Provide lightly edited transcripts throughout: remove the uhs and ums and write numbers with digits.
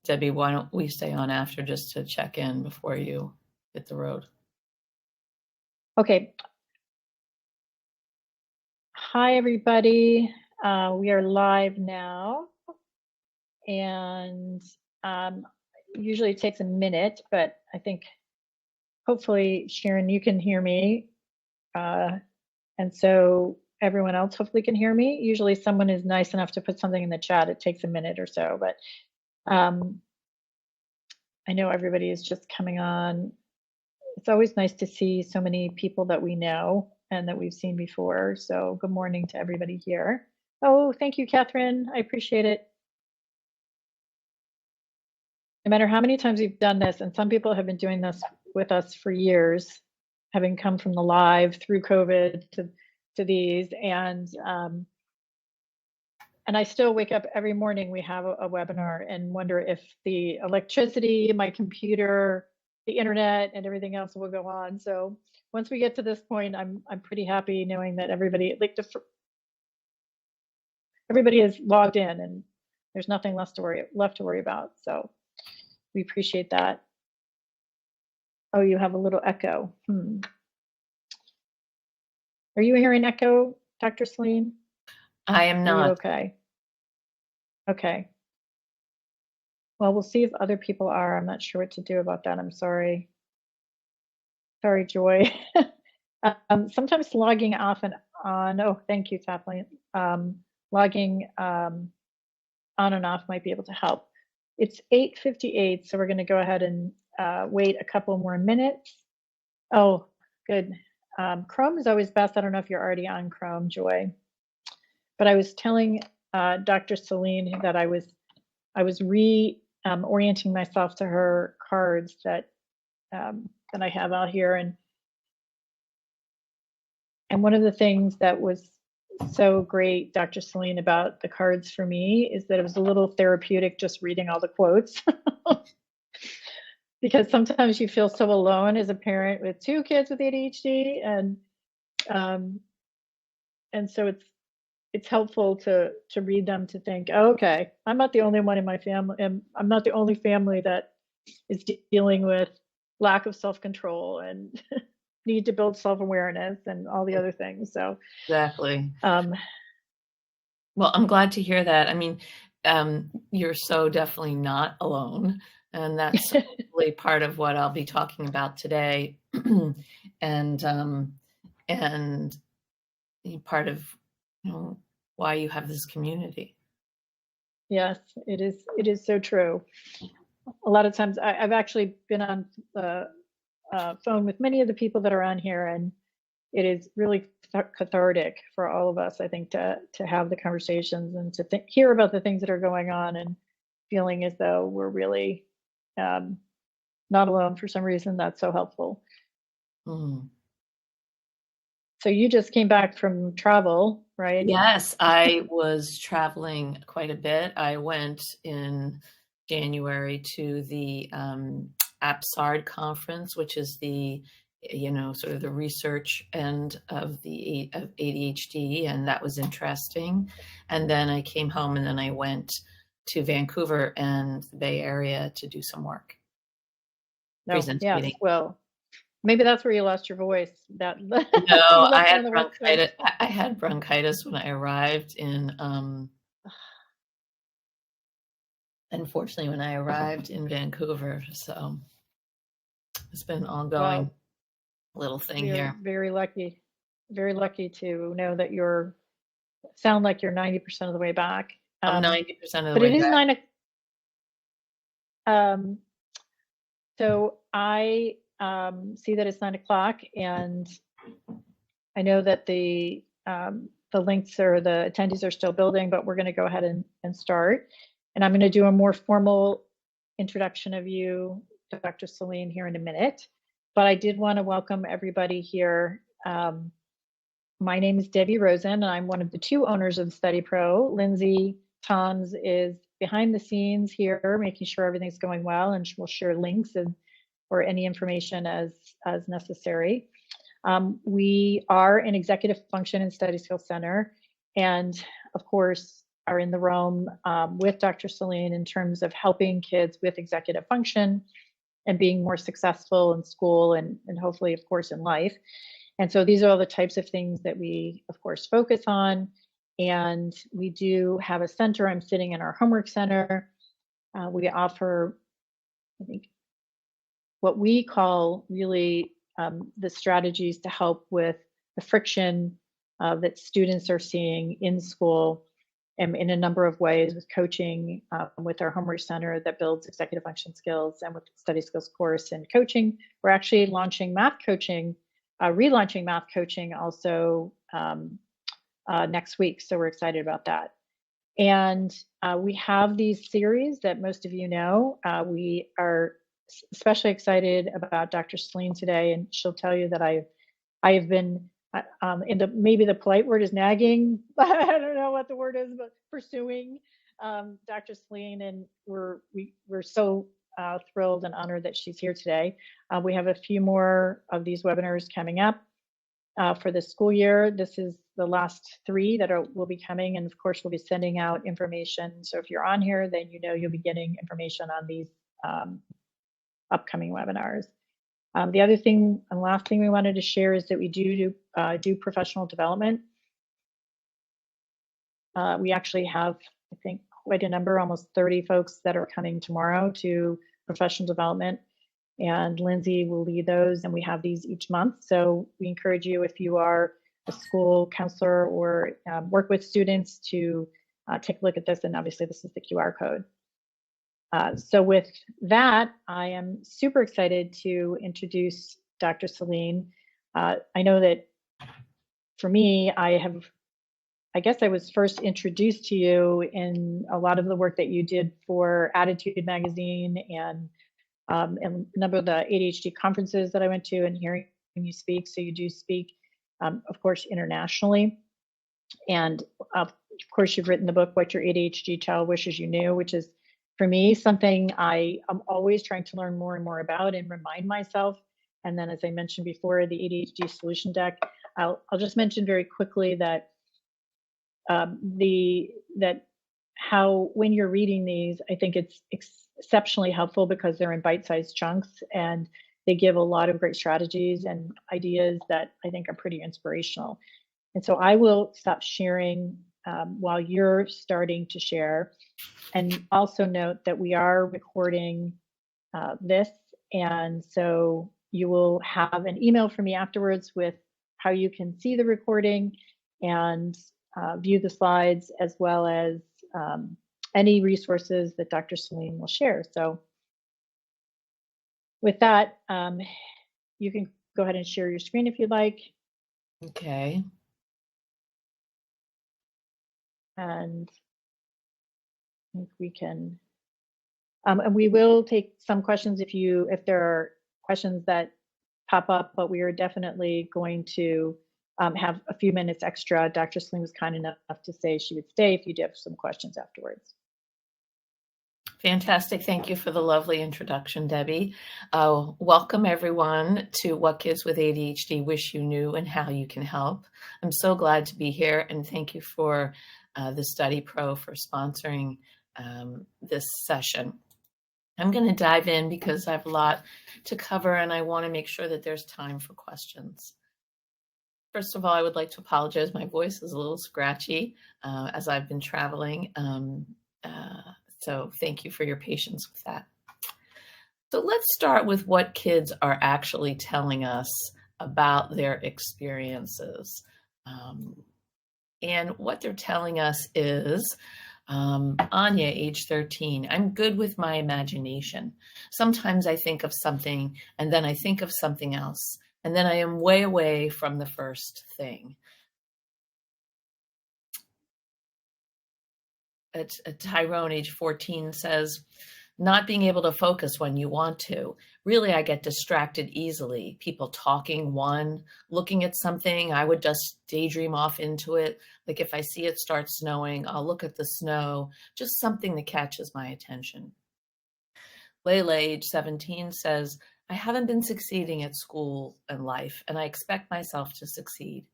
Debbie, why don't we stay on after just to check in before you hit the road? Okay. Hi, everybody. We are live now, and usually it takes a minute, but I think hopefully, Sharon, you can hear me, and so everyone else hopefully can hear me. Usually someone is nice enough to put something in the chat. It takes a minute or so, but I know everybody is just coming on. It's always nice to see so many people that we know and that we've seen before. So good morning to everybody here. Oh, thank you, Catherine. I appreciate it. No matter how many times we've done this, and some people have been doing this with us for years, having come from the live through COVID to these, and I still wake up every morning, we have a webinar, and wonder if the electricity, my computer, the internet, and everything else will go on. So once we get to this point, I'm pretty happy knowing that everybody, like, everybody is logged in and there's nothing left to worry about. So we appreciate that. Oh, you have a little echo. Are you hearing echo, Dr. Saline? I am not. Okay. Okay. Well, we'll see if other people are. I'm not sure what to do about that. I'm sorry. Sorry, Joy. Sometimes logging off and on. Oh, thank you, Kathleen. Logging on and off might be able to help. It's 8:58, so we're going to go ahead and wait a couple more minutes. Oh, good. Chrome is always best. I don't know if you're already on Chrome, Joy. But I was telling Dr. Saline that I was orienting myself to her cards that I have out here, and one of the things that was so great, Dr. Saline, about the cards for me is that it was a little therapeutic just reading all the quotes. Because sometimes you feel so alone as a parent with 2 kids with ADHD, and so it's helpful to read them, to think, oh, okay, I'm not the only one in my family, and I'm not the only family that is dealing with lack of self-control and need to build self-awareness and all the other things. So exactly. Well, I'm glad to hear that. I mean, you're so definitely not alone, and that's really part of what I'll be talking about today, and part of, you know, why you have this community. Yes, it is so true. A lot of times I've actually been on the phone with many of the people that are on here, and it is really cathartic for all of us, I think, to have the conversations and to hear about the things that are going on, and feeling as though we're really not alone for some reason. That's so helpful. So you just came back from travel, right? Yes, I was traveling quite a bit. I went in January to the APSARD conference, which is the, sort of the research end of ADHD, and that was interesting. And then I came home, and then I went to Vancouver and the Bay Area to do some work. Yes, well, maybe that's where you lost your voice. No, I had bronchitis. I had bronchitis when I arrived in. Unfortunately, when I arrived in Vancouver, so it's been an ongoing little thing here. Very lucky to know that sound like you're 90% of the way back. I'm 90% of the but way it is back. 9. So I see that it's 9 o'clock, and I know that the links or the attendees are still building, but we're going to go ahead and start. And I'm going to do a more formal introduction of you, Dr. Saline, here in a minute. But I did want to welcome everybody here. My name is Debbie Rosen, and I'm one of the 2 owners of Study Pro. Lindsay Toms is behind the scenes here, making sure everything's going well, and we'll share links or any information as necessary. We are an executive function and study skills center, and of course, are in the realm with Dr. Saline in terms of helping kids with executive function and being more successful in school and hopefully, of course, in life. And so these are all the types of things that we, of course, focus on. And we do have a center. I'm sitting in our homework center. We offer, I think, what we call really the strategies to help with the friction that students are seeing in school and in a number of ways with coaching with our homework center that builds executive function skills and with study skills course and coaching. We're actually launching math coaching, relaunching math coaching also next week. So we're excited about that. And we have these series that most of you know. We are especially excited about Dr. Saline today, and she'll tell you that I have been maybe the polite word is nagging. I don't know what the word is, but pursuing Dr. Saline, and we're so thrilled and honored that she's here today. We have a few more of these webinars coming up for the school year. This is the last 3 that will be coming, and of course we'll be sending out information. So if you're on here, then you know you'll be getting information on these upcoming webinars. The other thing and last thing we wanted to share is that we do professional development. We actually have, I think, quite a number, almost 30 folks that are coming tomorrow to professional development, and Lindsay will lead those, and we have these each month. So we encourage you, if you are a school counselor or work with students, to take a look at this, and obviously this is the QR code. So with that, I am super excited to introduce Dr. Saline. I know that for me, I guess I was first introduced to you in a lot of the work that you did for Attitude Magazine and a number of the ADHD conferences that I went to and hearing you speak. So you do speak, of course, internationally. And of course, you've written the book, What Your ADHD Child Wishes You Knew, which is, for me, something I am always trying to learn more and more about and remind myself. And then, as I mentioned before, the ADHD Solution Deck. I'll just mention very quickly that how when you're reading these, I think it's exceptionally helpful because they're in bite-sized chunks and they give a lot of great strategies and ideas that I think are pretty inspirational. And so I will stop sharing while you're starting to share. And also note that we are recording this, and so you will have an email from me afterwards with how you can see the recording and view the slides, as well as any resources that Dr. Saline will share. So with that, you can go ahead and share your screen if you'd like. Okay. And I think we can, and we will take some questions if there are questions that pop up, but we are definitely going to have a few minutes extra. Dr. Saline was kind enough to say she would stay if you do have some questions afterwards. Fantastic. Thank you for the lovely introduction, Debbie. Welcome everyone to What Kids with ADHD Wish You Knew and How You Can Help. I'm so glad to be here, and thank you for the Study Pro for sponsoring this session. I'm going to dive in because I have a lot to cover and I want to make sure that there's time for questions. First of all, I would like to apologize. My voice is a little scratchy as I've been traveling. So thank you for your patience with that. So let's start with what kids are actually telling us about their experiences. And what they're telling us is, Anya, age 13, I'm good with my imagination. Sometimes I think of something and then I think of something else, and then I am way away from the first thing. Tyrone, age 14, says, not being able to focus when you want to. Really, I get distracted easily. People talking, looking at something, I would just daydream off into it. Like if I see it start snowing, I'll look at the snow, just something that catches my attention. Layla, age 17, says, I haven't been succeeding at school and life, and I expect myself to succeed.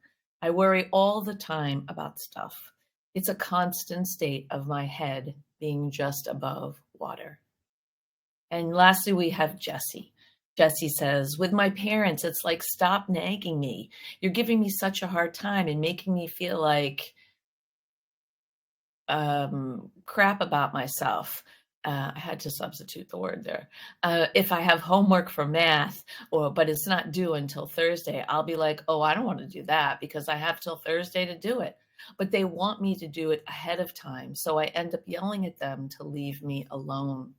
I worry all the time about stuff. It's a constant state of my head being just above water. And lastly, we have Jessie. Jessie says, with my parents, it's like, stop nagging me. You're giving me such a hard time and making me feel like crap about myself. I had to substitute the word there. If I have homework for math, but it's not due until Thursday, I'll be like, oh, I don't want to do that because I have till Thursday to do it. But they want me to do it ahead of time. So I end up yelling at them to leave me alone.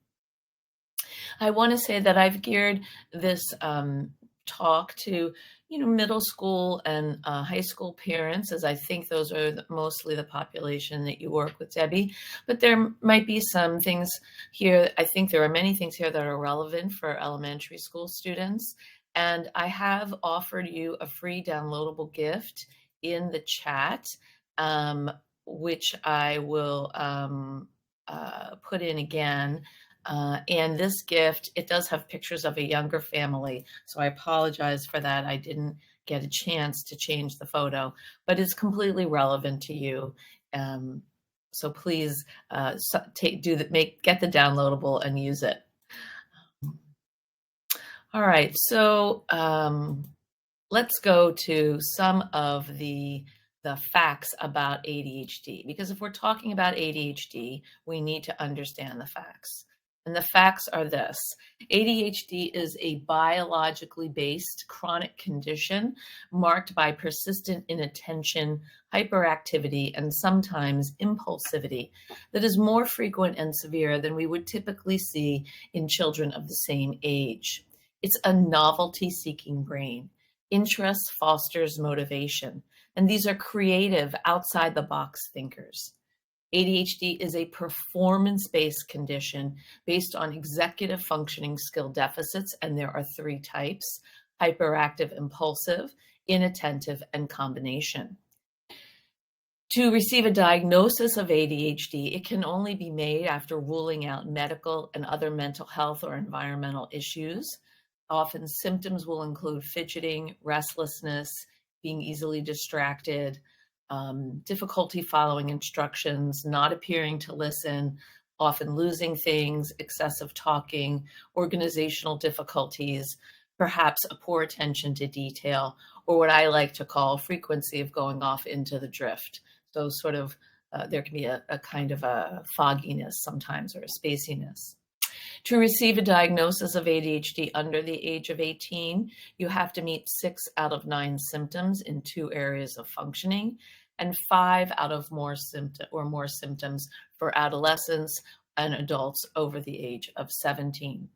I want to say that I've geared this talk to, middle school and high school parents, as I think those are mostly the population that you work with, Debbie. But there might be some things here. I think there are many things here that are relevant for elementary school students. And I have offered you a free downloadable gift in the chat, which I will put in again. And this gift, it does have pictures of a younger family. So I apologize for that. I didn't get a chance to change the photo, but it's completely relevant to you. So please get the downloadable and use it. All right, so let's go to some of the facts about ADHD, because if we're talking about ADHD, we need to understand the facts. And the facts are this: ADHD is a biologically based chronic condition marked by persistent inattention, hyperactivity, and sometimes impulsivity that is more frequent and severe than we would typically see in children of the same age. It's a novelty-seeking brain. Interest fosters motivation, and these are creative, outside-the-box thinkers. ADHD is a performance-based condition based on executive functioning skill deficits, and there are 3 types: hyperactive, impulsive, inattentive, and combination. To receive a diagnosis of ADHD, it can only be made after ruling out medical and other mental health or environmental issues. Often symptoms will include fidgeting, restlessness, being easily distracted, difficulty following instructions, not appearing to listen, often losing things, excessive talking, organizational difficulties, perhaps a poor attention to detail, or what I like to call frequency of going off into the drift. So sort of there can be a kind of a fogginess sometimes, or a spaciness. To receive a diagnosis of ADHD under the age of 18, you have to meet 6 out of 9 symptoms in 2 areas of functioning, and 5 out of more symptoms for adolescents and adults over the age of 17.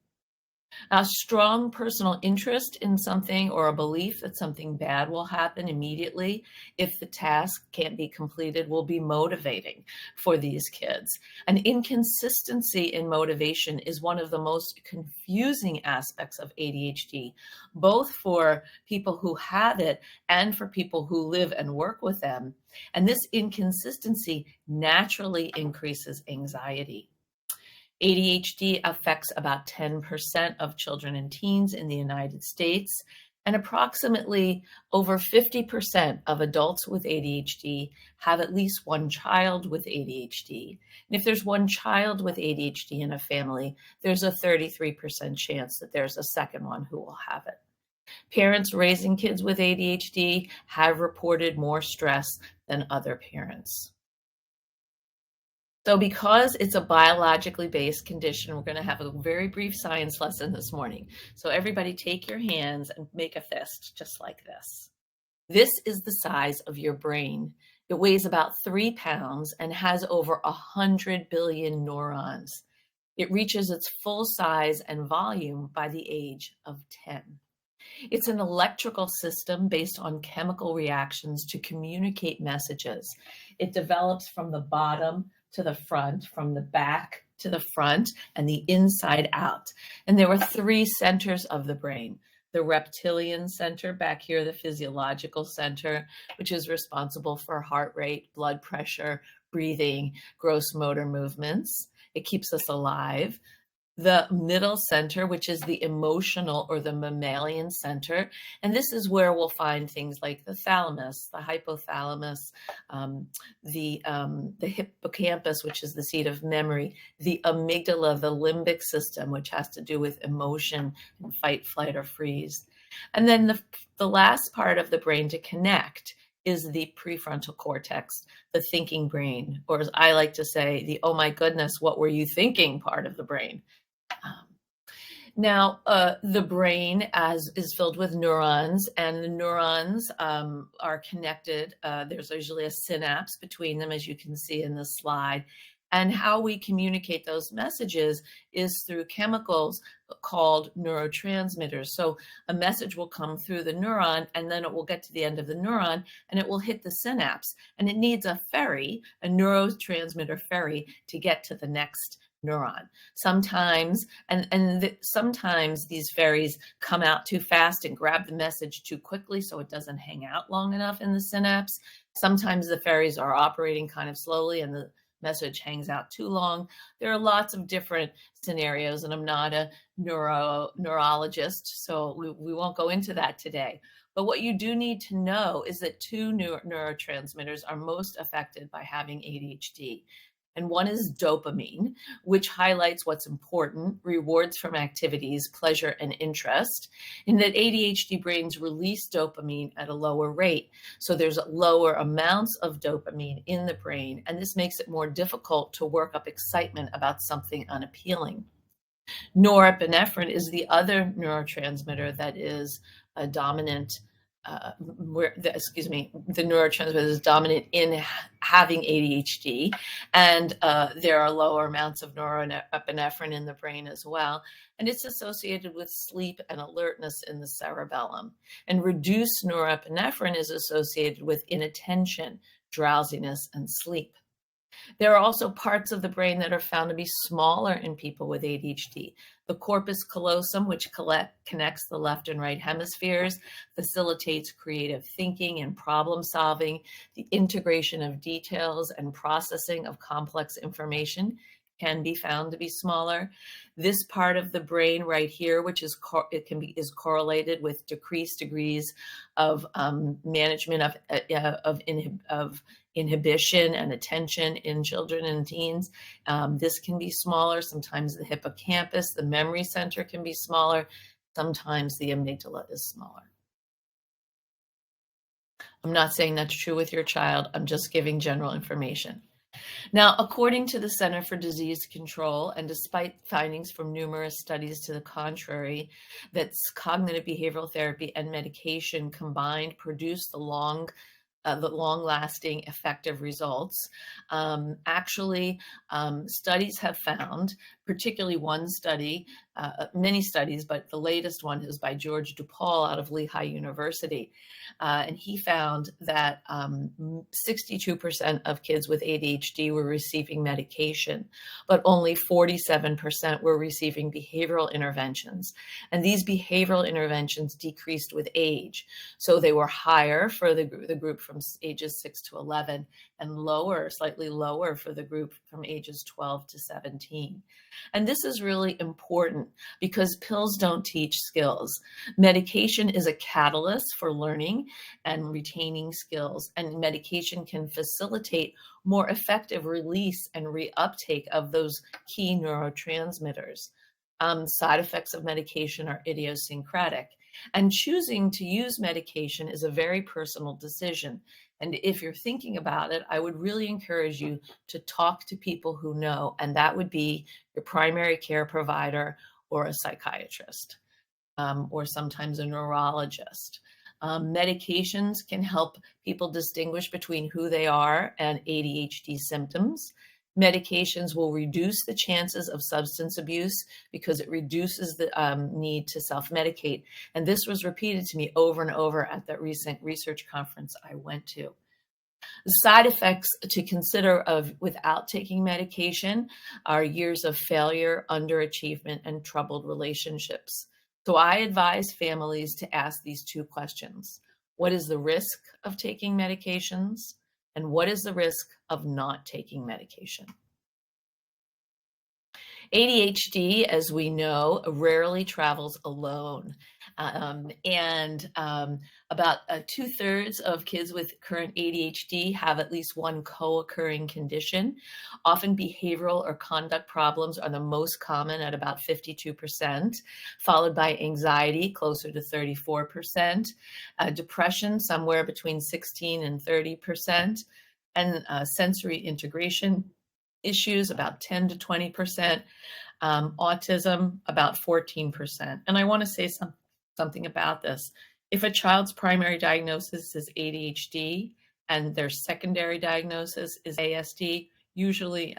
A strong personal interest in something, or a belief that something bad will happen immediately if the task can't be completed, will be motivating for these kids. An inconsistency in motivation is one of the most confusing aspects of ADHD, both for people who have it and for people who live and work with them. And this inconsistency naturally increases anxiety. ADHD affects about 10% of children and teens in the United States, and approximately over 50% of adults with ADHD have at least one child with ADHD. And if there's one child with ADHD in a family, there's a 33% chance that there's a second one who will have it. Parents raising kids with ADHD have reported more stress than other parents. So because it's a biologically based condition, we're going to have a very brief science lesson this morning. So everybody take your hands and make a fist just like this. This is the size of your brain. It weighs about 3 pounds and has over 100 billion neurons. It reaches its full size and volume by the age of 10. It's an electrical system based on chemical reactions to communicate messages. It develops from the bottom to the front, from the back to the front, and the inside out. And there are 3 centers of the brain: the reptilian center back here, the physiological center, which is responsible for heart rate, blood pressure, breathing, gross motor movements. It keeps us alive. the middle center, which is the emotional or the mammalian center. And this is where we'll find things like the thalamus, the hypothalamus, the hippocampus, which is the seat of memory, the amygdala, the limbic system, which has to do with emotion and fight, flight, or freeze. And then the last part of the brain to connect is the prefrontal cortex, the thinking brain, or as I like to say, the oh my goodness, what were you thinking part of the brain. Now, the brain is filled with neurons, and the neurons are connected. There's usually a synapse between them, as you can see in this slide. And how we communicate those messages is through chemicals called neurotransmitters. So a message will come through the neuron, and then it will get to the end of the neuron, and it will hit the synapse. And it needs a ferry, a neurotransmitter ferry, to get to the next neuron. Sometimes, sometimes these ferries come out too fast and grab the message too quickly, so it doesn't hang out long enough in the synapse. Sometimes the ferries are operating kind of slowly and the message hangs out too long. There are lots of different scenarios, and I'm not a neurologist, so we won't go into that today. But what you do need to know is that two neurotransmitters are most affected by having ADHD. And one is dopamine, which highlights what's important, rewards from activities, pleasure, and interest. In that ADHD brains release dopamine at a lower rate. So there's lower amounts of dopamine in the brain, and this makes it more difficult to work up excitement about something unappealing. Norepinephrine is the other neurotransmitter that is a dominant the neurotransmitter is dominant in having ADHD, and there are lower amounts of norepinephrine in the brain as well, and it's associated with sleep and alertness in the cerebellum. And reduced norepinephrine is associated with inattention, drowsiness, and sleep. There are also parts of the brain that are found to be smaller in people with ADHD. The corpus callosum, which connects the left and right hemispheres, facilitates creative thinking and problem solving, the integration of details and processing of complex information can be found to be smaller. This part of the brain right here, which is correlated with decreased degrees of management of inhibition and attention in children and teens. This can be smaller. Sometimes the hippocampus, the memory center, can be smaller. Sometimes the amygdala is smaller. I'm not saying that's true with your child. I'm just giving general information. Now, according to the Center for Disease Control, and despite findings from numerous studies to the contrary, that cognitive behavioral therapy and medication combined produce the long-lasting effective results. Studies have found, particularly one study, many studies, but the latest one is by George DuPaul out of Lehigh University. And he found that 62% of kids with ADHD were receiving medication, but only 47% were receiving behavioral interventions. And these behavioral interventions decreased with age. So they were higher for the group from ages 6 to 11 and lower, slightly lower for the group from ages 12 to 17. And this is really important because pills don't teach skills. Medication is a catalyst for learning and retaining skills, and medication can facilitate more effective release and reuptake of those key neurotransmitters. Side effects of medication are idiosyncratic, and choosing to use medication is a very personal decision. And if you're thinking about it, I would really encourage you to talk to people who know, and that would be your primary care provider or a psychiatrist, or sometimes a neurologist. Medications can help people distinguish between who they are and ADHD symptoms. Medications will reduce the chances of substance abuse because it reduces the need to self-medicate. And this was repeated to me over and over at that recent research conference I went to. The side effects to consider without taking medication are years of failure, underachievement, and troubled relationships. So I advise families to ask these two questions. What is the risk of taking medications? And what is the risk of not taking medication? ADHD, as we know, rarely travels alone. About 2/3 of kids with current ADHD have at least one co-occurring condition. Often behavioral or conduct problems are the most common at about 52%, followed by anxiety, closer to 34%, depression, somewhere between 16 and 30%, and sensory integration issues, about 10 to 20%, autism, about 14%. And I want to say something about this. If a child's primary diagnosis is ADHD and their secondary diagnosis is ASD, usually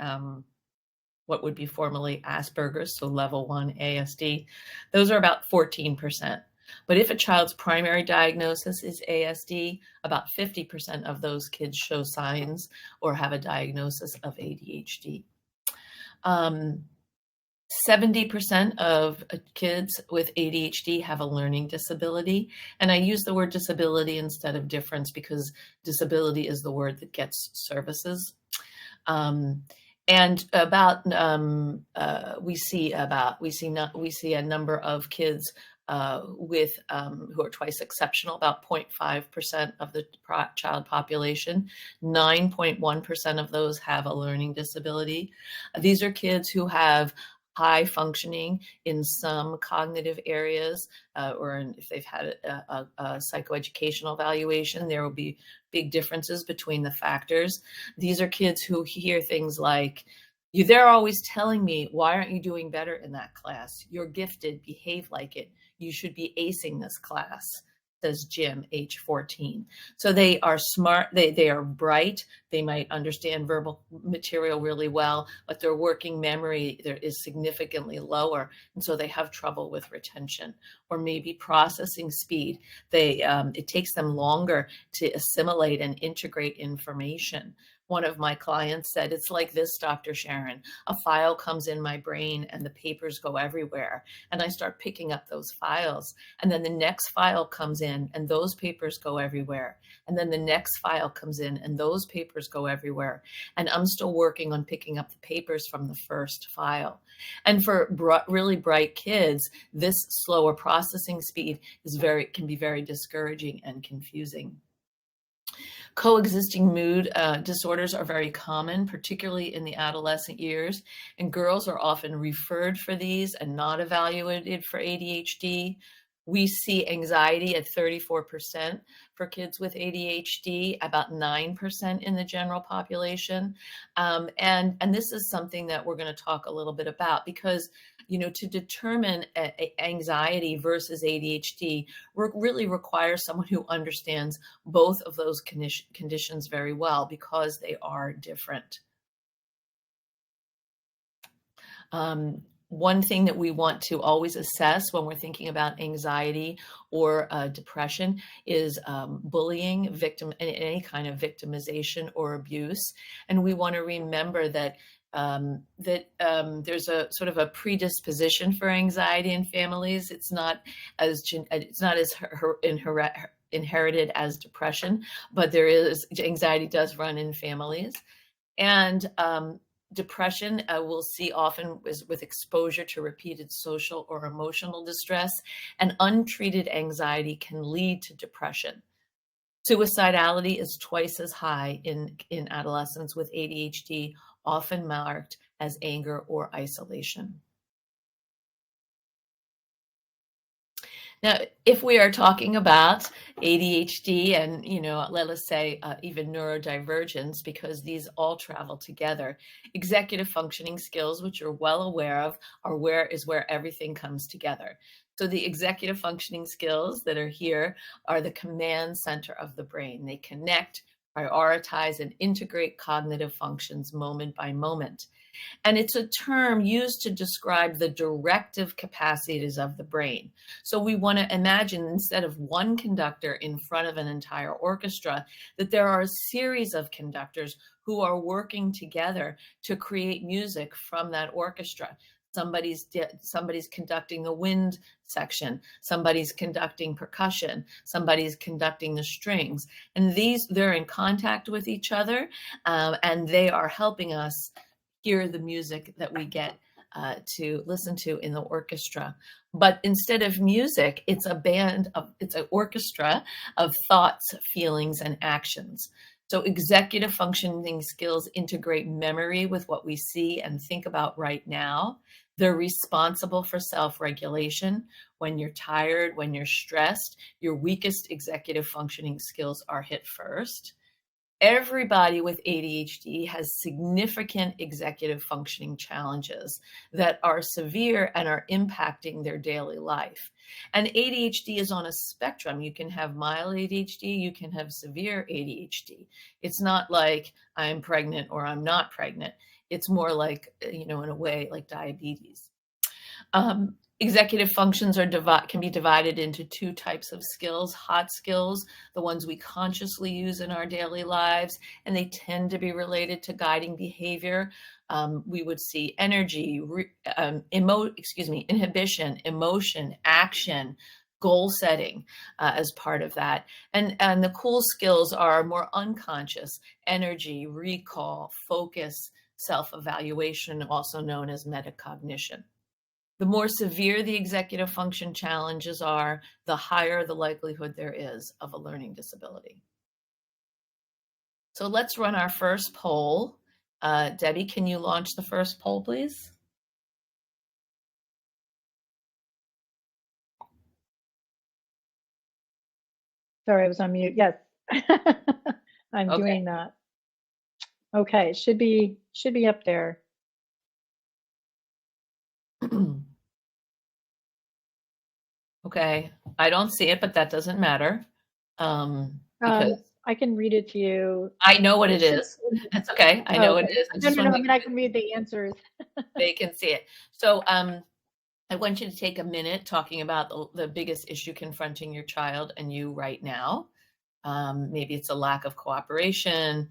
what would be formerly Asperger's, so level 1 ASD, those are about 14%. But if a child's primary diagnosis is ASD, about 50% of those kids show signs or have a diagnosis of ADHD. 70% of kids with ADHD have a learning disability. And I use the word disability instead of difference because disability is the word that gets services. And about we see a number of kids with who are twice exceptional, about 0.5% of the child population. 9.1% of those have a learning disability. These are kids who have high functioning in some cognitive areas, if they've had a psychoeducational evaluation, there will be big differences between the factors. These are kids who hear things like, they're always telling me, why aren't you doing better in that class? You're gifted, behave like it. You should be acing this class, says Jim, age 14. So they are smart, they are bright, they might understand verbal material really well, but their working memory is significantly lower, and so they have trouble with retention or maybe processing speed. It takes them longer to assimilate and integrate information. One of my clients said, it's like this, Dr. Sharon. A file comes in my brain and the papers go everywhere. And I start picking up those files. And then the next file comes in and those papers go everywhere. And then the next file comes in and those papers go everywhere. And I'm still working on picking up the papers from the first file. And for really bright kids, this slower processing speed can be very discouraging and confusing. Coexisting mood disorders are very common, particularly in the adolescent years, and girls are often referred for these and not evaluated for ADHD. We see anxiety at 34% for kids with ADHD, about 9% in the general population. And this is something that we're going to talk a little bit about because, to determine anxiety versus ADHD really requires someone who understands both of those conditions very well because they are different. One thing that we want to always assess when we're thinking about anxiety or depression is bullying, any kind of victimization or abuse. And we want to remember that there's a sort of a predisposition for anxiety in families. It's not as inherited as depression, but anxiety does run in families. And depression we'll see often is with exposure to repeated social or emotional distress, and untreated anxiety can lead to depression. Suicidality is twice as high in adolescents with ADHD, often marked as anger or isolation. Now, if we are talking about ADHD and, let us say even neurodivergence, because these all travel together, executive functioning skills, which you're well aware of, is where everything comes together. So the executive functioning skills that are here are the command center of the brain. They connect, prioritize, and integrate cognitive functions moment by moment. And it's a term used to describe the directive capacities of the brain. So we want to imagine, instead of one conductor in front of an entire orchestra, that there are a series of conductors who are working together to create music from that orchestra. Somebody's conducting the wind section, somebody's conducting percussion, somebody's conducting the strings. And they're in contact with each other, and they are helping us hear the music that we get to listen to in the orchestra. But instead of music, it's it's an orchestra of thoughts, feelings, and actions. So executive functioning skills integrate memory with what we see and think about right now. They're responsible for self-regulation. When you're tired, when you're stressed, your weakest executive functioning skills are hit first. Everybody with ADHD has significant executive functioning challenges that are severe and are impacting their daily life. And ADHD is on a spectrum. You can have mild ADHD, you can have severe ADHD. It's not like I'm pregnant or I'm not pregnant. It's more like, in a way, like diabetes. Executive functions can be divided into two types of skills: hot skills, the ones we consciously use in our daily lives, and they tend to be related to guiding behavior. We would see energy, inhibition, emotion, action, goal setting as part of that. And the cool skills are more unconscious: energy, recall, focus, self-evaluation, also known as metacognition. The more severe the executive function challenges are, the higher the likelihood there is of a learning disability. So let's run our first poll. Debbie, can you launch the first poll, please? Sorry, I was on mute. Yes, I'm Okay. doing that. Okay, it should be up there. Okay, I don't see it, but that doesn't matter because I can read it to you. I know what it is. That's okay. I know what it is. I just No. want I to mean, I can read the answers. they can see it. So I want you to take a minute talking about the biggest issue confronting your child and you right now. Maybe it's a lack of cooperation,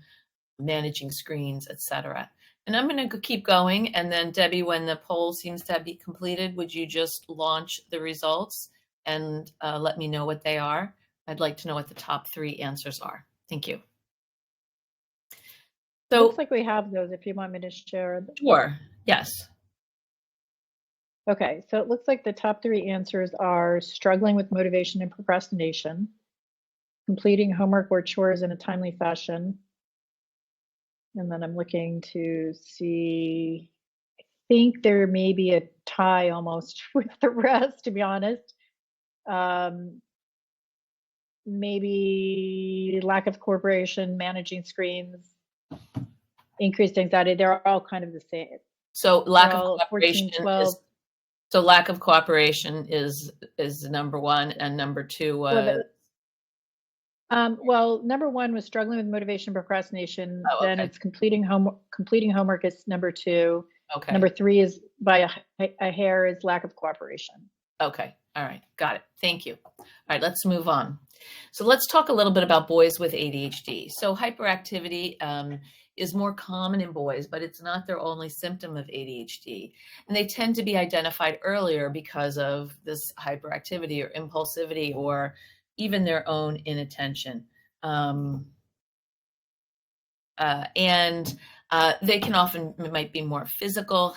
managing screens, etc. And I'm going to keep going. And then Debbie, when the poll seems to be completed, would you just launch the results and let me know what they are? I'd like to know what the top 3 answers are. Thank you. So Looks like we have those if you want me to share. Sure. Yes. Okay, so it looks like the top 3 answers are struggling with motivation and procrastination, completing homework or chores in a timely fashion. And then I'm looking to see, I think there may be a tie almost with the rest, to be honest. Maybe lack of cooperation, managing screens, increased anxiety. They're all kind of the same. So lack of cooperation 14, 12. lack of cooperation is number 1, and number 2 was Well, number 1 was struggling with motivation and procrastination. oh, Then okay. it's completing homework is number 2. Okay. Number 3 is by a hair is lack of cooperation. Okay. All right. Got it. Thank you. All right, let's move on. So let's talk a little bit about boys with ADHD. So hyperactivity is more common in boys, but it's not their only symptom of ADHD. And they tend to be identified earlier because of this hyperactivity or impulsivity or even their own inattention. They can often might be more physical.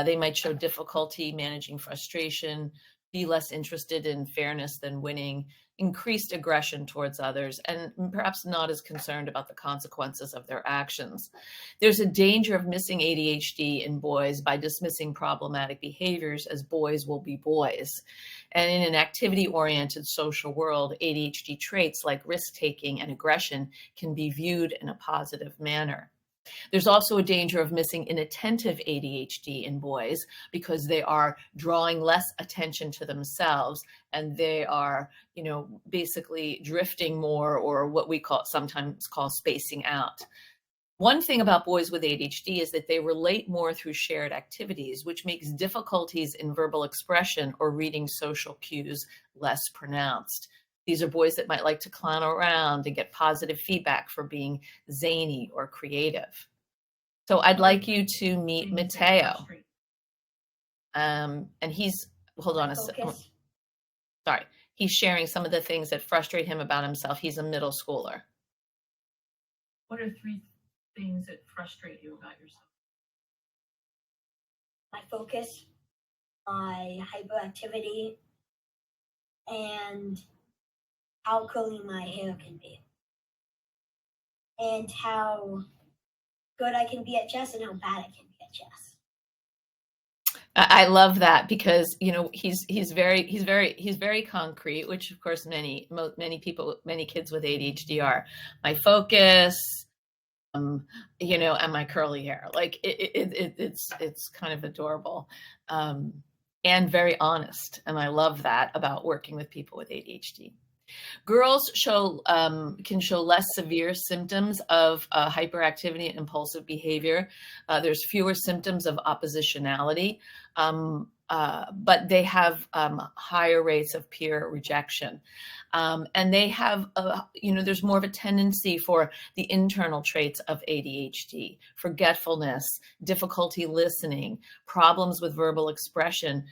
They might show difficulty managing frustration, be less interested in fairness than winning, increased aggression towards others, and perhaps not as concerned about the consequences of their actions. There's a danger of missing ADHD in boys by dismissing problematic behaviors as boys will be boys. And in an activity-oriented social world, ADHD traits like risk-taking and aggression can be viewed in a positive manner. There's also a danger of missing inattentive ADHD in boys because they are drawing less attention to themselves and they are, basically drifting more, or what we sometimes call spacing out. One thing about boys with ADHD is that they relate more through shared activities, which makes difficulties in verbal expression or reading social cues less pronounced. These are boys that might like to clown around and get positive feedback for being zany or creative. So I'd like you to meet Mateo. And hold on a second. Sorry. He's sharing some of the things that frustrate him about himself. He's a middle schooler. What are 3 things that frustrate you about yourself? my focus, my hyperactivity, and how curly my hair can be, and how good I can be at chess and how bad I can be at chess. I love that because, you know, he's very concrete, which of course many kids with ADHD are. My focus, you know, and my curly hair. Like it's kind of adorable, and very honest. And I love that about working with people with ADHD. Girls can show less severe symptoms of hyperactivity and impulsive behavior. There's fewer symptoms of oppositionality, but they have higher rates of peer rejection. And they have, you know, there's more of a tendency for the internal traits of ADHD: forgetfulness, difficulty listening, problems with verbal expression,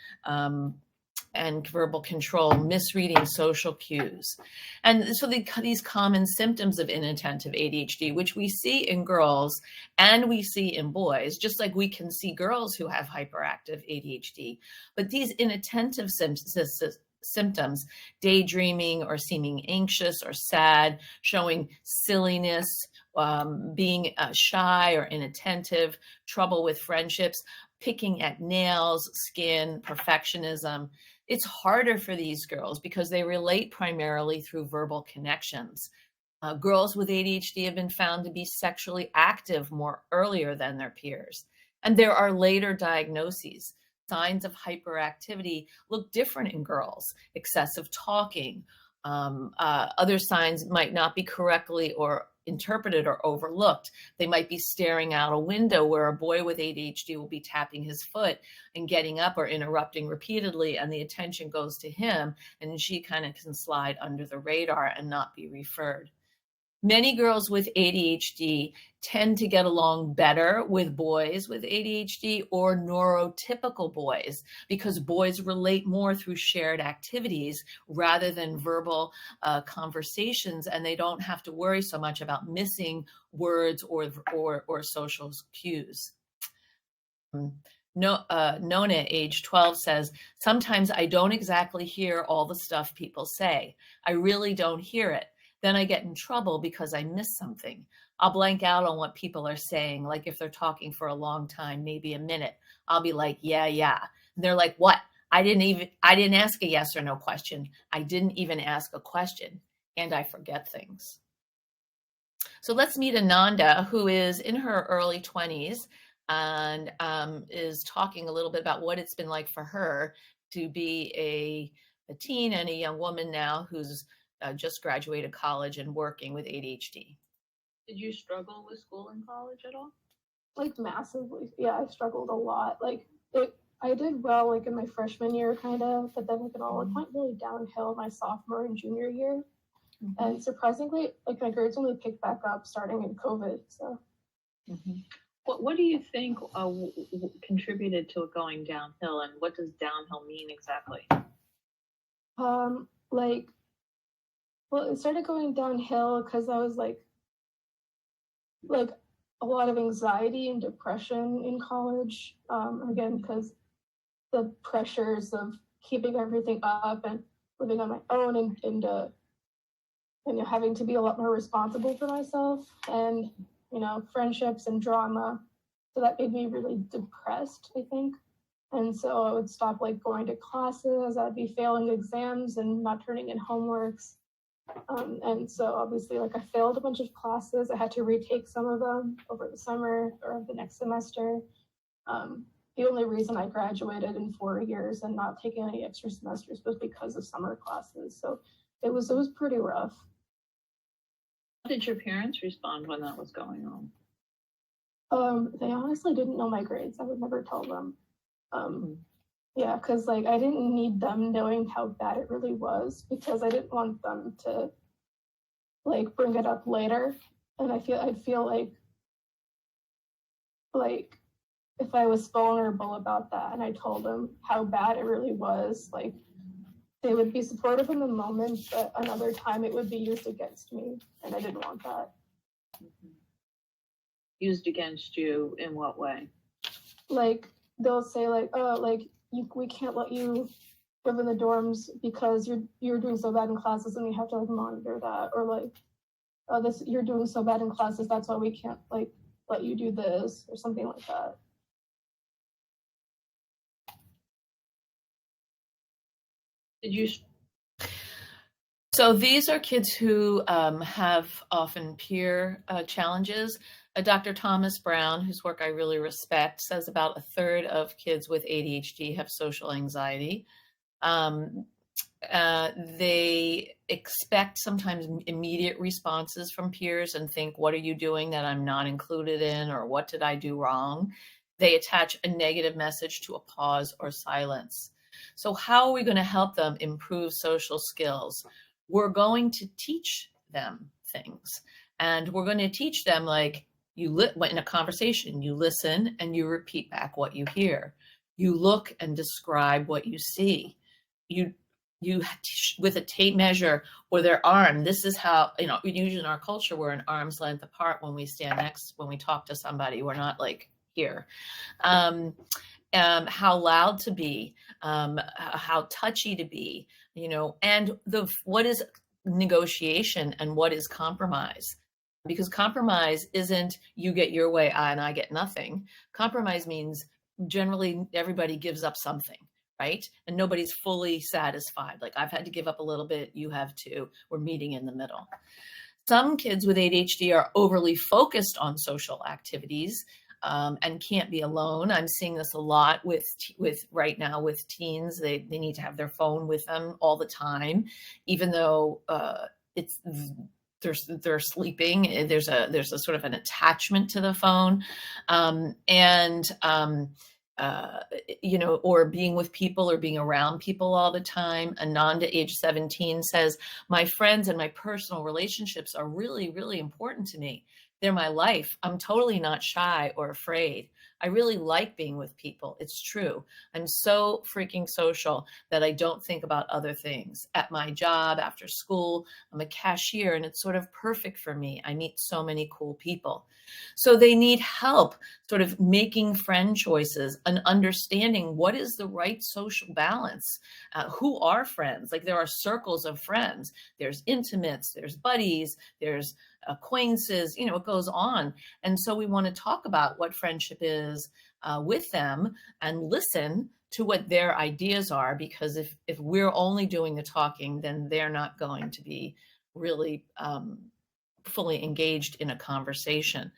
and verbal control, misreading social cues. And so these common symptoms of inattentive ADHD, which we see in girls and we see in boys, just like we can see girls who have hyperactive ADHD, but these inattentive symptoms, daydreaming or seeming anxious or sad, showing silliness, being shy or inattentive, trouble with friendships, picking at nails, skin, perfectionism. It's harder for these girls because they relate primarily through verbal connections. Girls with ADHD have been found to be sexually active more earlier than their peers. And there are later diagnoses. Signs of hyperactivity look different in girls: excessive talking. Other signs might not be correctly or interpreted or overlooked. They might be staring out a window, where a boy with ADHD will be tapping his foot and getting up or interrupting repeatedly, and the attention goes to him, and she kind of can slide under the radar and not be referred. Many girls with ADHD tend to get along better with boys with ADHD or neurotypical boys, because boys relate more through shared activities rather than verbal conversations, and they don't have to worry so much about missing words or social cues. Nona, age 12, says, "Sometimes I don't exactly hear all the stuff people say. I really don't hear it. Then I get in trouble because I miss something. I'll blank out on what people are saying. Like if they're talking for a long time, maybe a minute, I'll be like, yeah, yeah. And they're like, what? I didn't ask a yes or no question. I didn't even ask a question. And I forget things." So let's meet Ananda, who is in her early 20s and is talking a little bit about what it's been like for her to be a teen and a young woman now who's just graduated college and working with ADHD. Did you struggle with school and college at all? Like massively. Yeah, I struggled a lot. I did well like in my freshman year kind of, but then like it went really downhill my sophomore and junior year. Mm-hmm. And surprisingly, like my grades only picked back up starting in COVID. So mm-hmm. What do you think contributed to it going downhill, and what does downhill mean exactly? Well, it started going downhill because I was like a lot of anxiety and depression in college. Again, because the pressures of keeping everything up and living on my own and having to be a lot more responsible for myself, and friendships and drama. So that made me really depressed, I think. And so I would stop going to classes. I'd be failing exams and not turning in homeworks. And so obviously I failed a bunch of classes. I had to retake some of them over the summer or the next semester. The only reason I graduated in 4 years and not taking any extra semesters was because of summer classes. So it was pretty rough. How did your parents respond when that was going on? They honestly didn't know my grades. I would never tell them. Yeah, because I didn't need them knowing how bad it really was, because I didn't want them to bring it up later. And I'd feel like if I was vulnerable about that and I told them how bad it really was, they would be supportive in the moment, but another time it would be used against me, and I didn't want that. Mm-hmm. Used against you in what way? they'll say like, oh, like we can't let you live in the dorms because you're doing so bad in classes and we have to like monitor that, or like, oh, this you're doing so bad in classes, that's why we can't like let you do this or something like that. Did you? So these are kids who have often peer challenges. Dr. Thomas Brown, whose work I really respect, says about a third of kids with ADHD have social anxiety. They expect sometimes immediate responses from peers and think, what are you doing that I'm not included in, or what did I do wrong? They attach a negative message to a pause or silence. So how are we going to help them improve social skills? We're going to teach them things, and we're going to teach them, like, in a conversation, you listen and you repeat back what you hear. You look and describe what you see. You with a tape measure or their arm. This is how, usually in our culture, we're an arm's length apart when we when we talk to somebody. We're not like here. How loud to be, how touchy to be, and what is negotiation and what is compromise. Because compromise isn't you get your way and I get nothing. Compromise means generally everybody gives up something, right? And nobody's fully satisfied. Like, I've had to give up a little bit, you have too. We're meeting in the middle. Some kids with ADHD are overly focused on social activities and can't be alone. I'm seeing this a lot with right now with teens. They need to have their phone with them all the time, even though they're sleeping. There's a sort of an attachment to the phone, or being with people or being around people all the time. Ananda, age 17, says, my friends and my personal relationships are really, really important to me. They're my life. I'm totally not shy or afraid. I really like being with people. It's true. I'm so freaking social that I don't think about other things. At my job, after school, I'm a cashier, and it's sort of perfect for me. I meet so many cool people. So they need help sort of making friend choices and understanding what is the right social balance. Who are friends? Like, there are circles of friends. There's intimates, there's buddies, there's acquaintances, it goes on. And so we want to talk about what friendship is with them and listen to what their ideas are, because if we're only doing the talking, then they're not going to be really fully engaged in a conversation.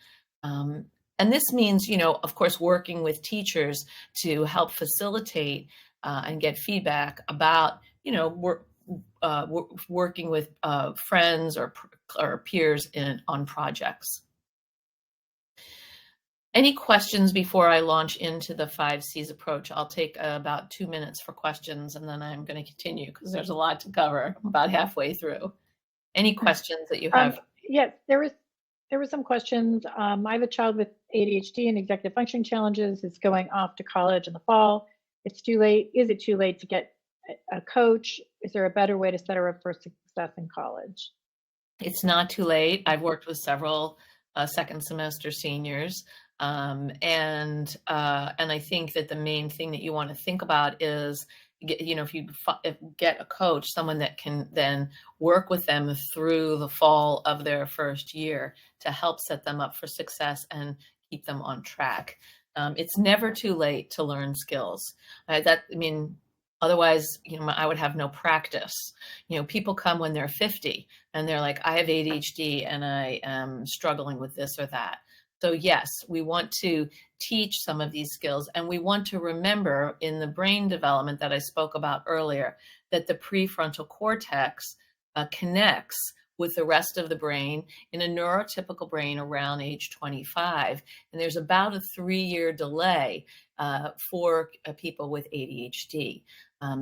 And this means, of course, working with teachers to help facilitate and get feedback about, working with friends or peers on projects. Any questions before I launch into the 5 C's approach? I'll take about 2 minutes for questions, and then I'm going to continue because there's a lot to cover. I'm about halfway through. Any questions that you have? Yes, there were some questions. I have a child with ADHD and executive functioning challenges. It's going off to college in the fall. It's too late. Is it too late to get a coach? Is there a better way to set her up for success in college? It's not too late. I've worked with several second semester seniors. And I think that the main thing that you want to think about is, if you get a coach, someone that can then work with them through the fall of their first year to help set them up for success and keep them on track. It's never too late to learn skills. Otherwise, I would have no practice. People come when they're 50 and they're like, I have ADHD and I am struggling with this or that. So yes, we want to teach some of these skills, and we want to remember in the brain development that I spoke about earlier, that the prefrontal cortex connects with the rest of the brain in a neurotypical brain around age 25. And there's about a 3-year delay for people with ADHD.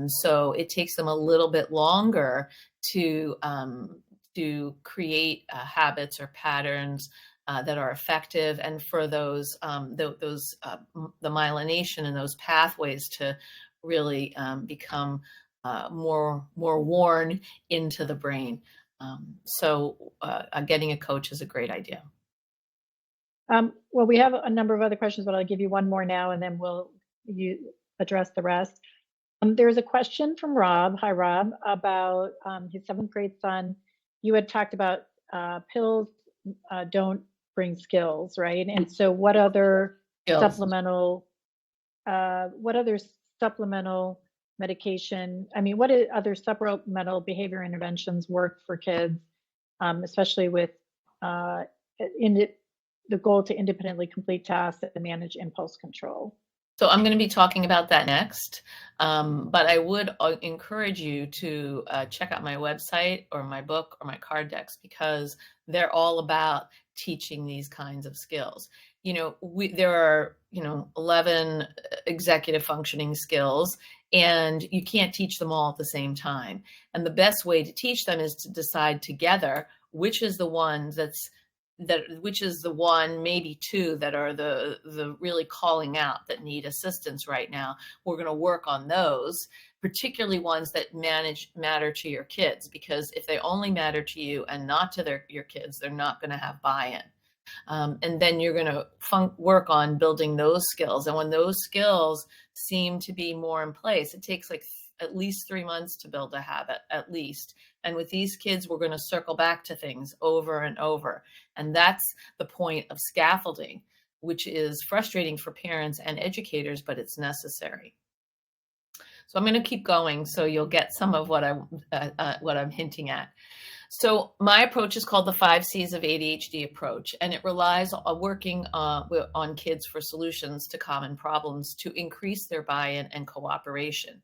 So it takes them a little bit longer to create habits or patterns that are effective, and for those the myelination and those pathways to really become more worn into the brain. So getting a coach is a great idea. Well, we have a number of other questions, but I'll give you one more now, and then we'll you address the rest. There's a question from Rob. Hi, Rob, about his 7th grade son. You had talked about pills don't bring skills, right? And so what other Skills. supplemental medication, what other supplemental behavior interventions work for kids, especially with the goal to independently complete tasks and manage impulse control? So I'm going to be talking about that next, but I would encourage you to check out my website or my book or my card decks, because they're all about teaching these kinds of skills. There are 11 executive functioning skills, and you can't teach them all at the same time. And the best way to teach them is to decide together which is the one maybe two that are the really calling out that need assistance right now. We're going to work on those, particularly ones that matter to your kids, because if they only matter to you and not to your kids, they're not going to have buy-in. And then you're going to work on building those skills. And when those skills seem to be more in place, it takes like at least 3 months to build a habit, at least. And with these kids, we're going to circle back to things over and over. And that's the point of scaffolding, which is frustrating for parents and educators, but it's necessary. So I'm going to keep going so you'll get some of what I'm hinting at. So my approach is called the 5 C's of ADHD approach, and it relies on working on kids for solutions to common problems to increase their buy-in and cooperation.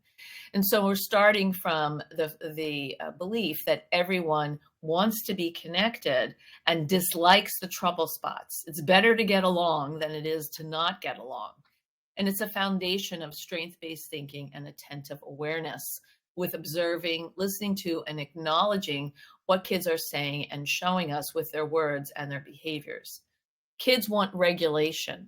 And so we're starting from the belief that everyone wants to be connected and dislikes the trouble spots. It's better to get along than it is to not get along. And it's a foundation of strength-based thinking and attentive awareness, with observing, listening to, and acknowledging what kids are saying and showing us with their words and their behaviors. Kids want regulation,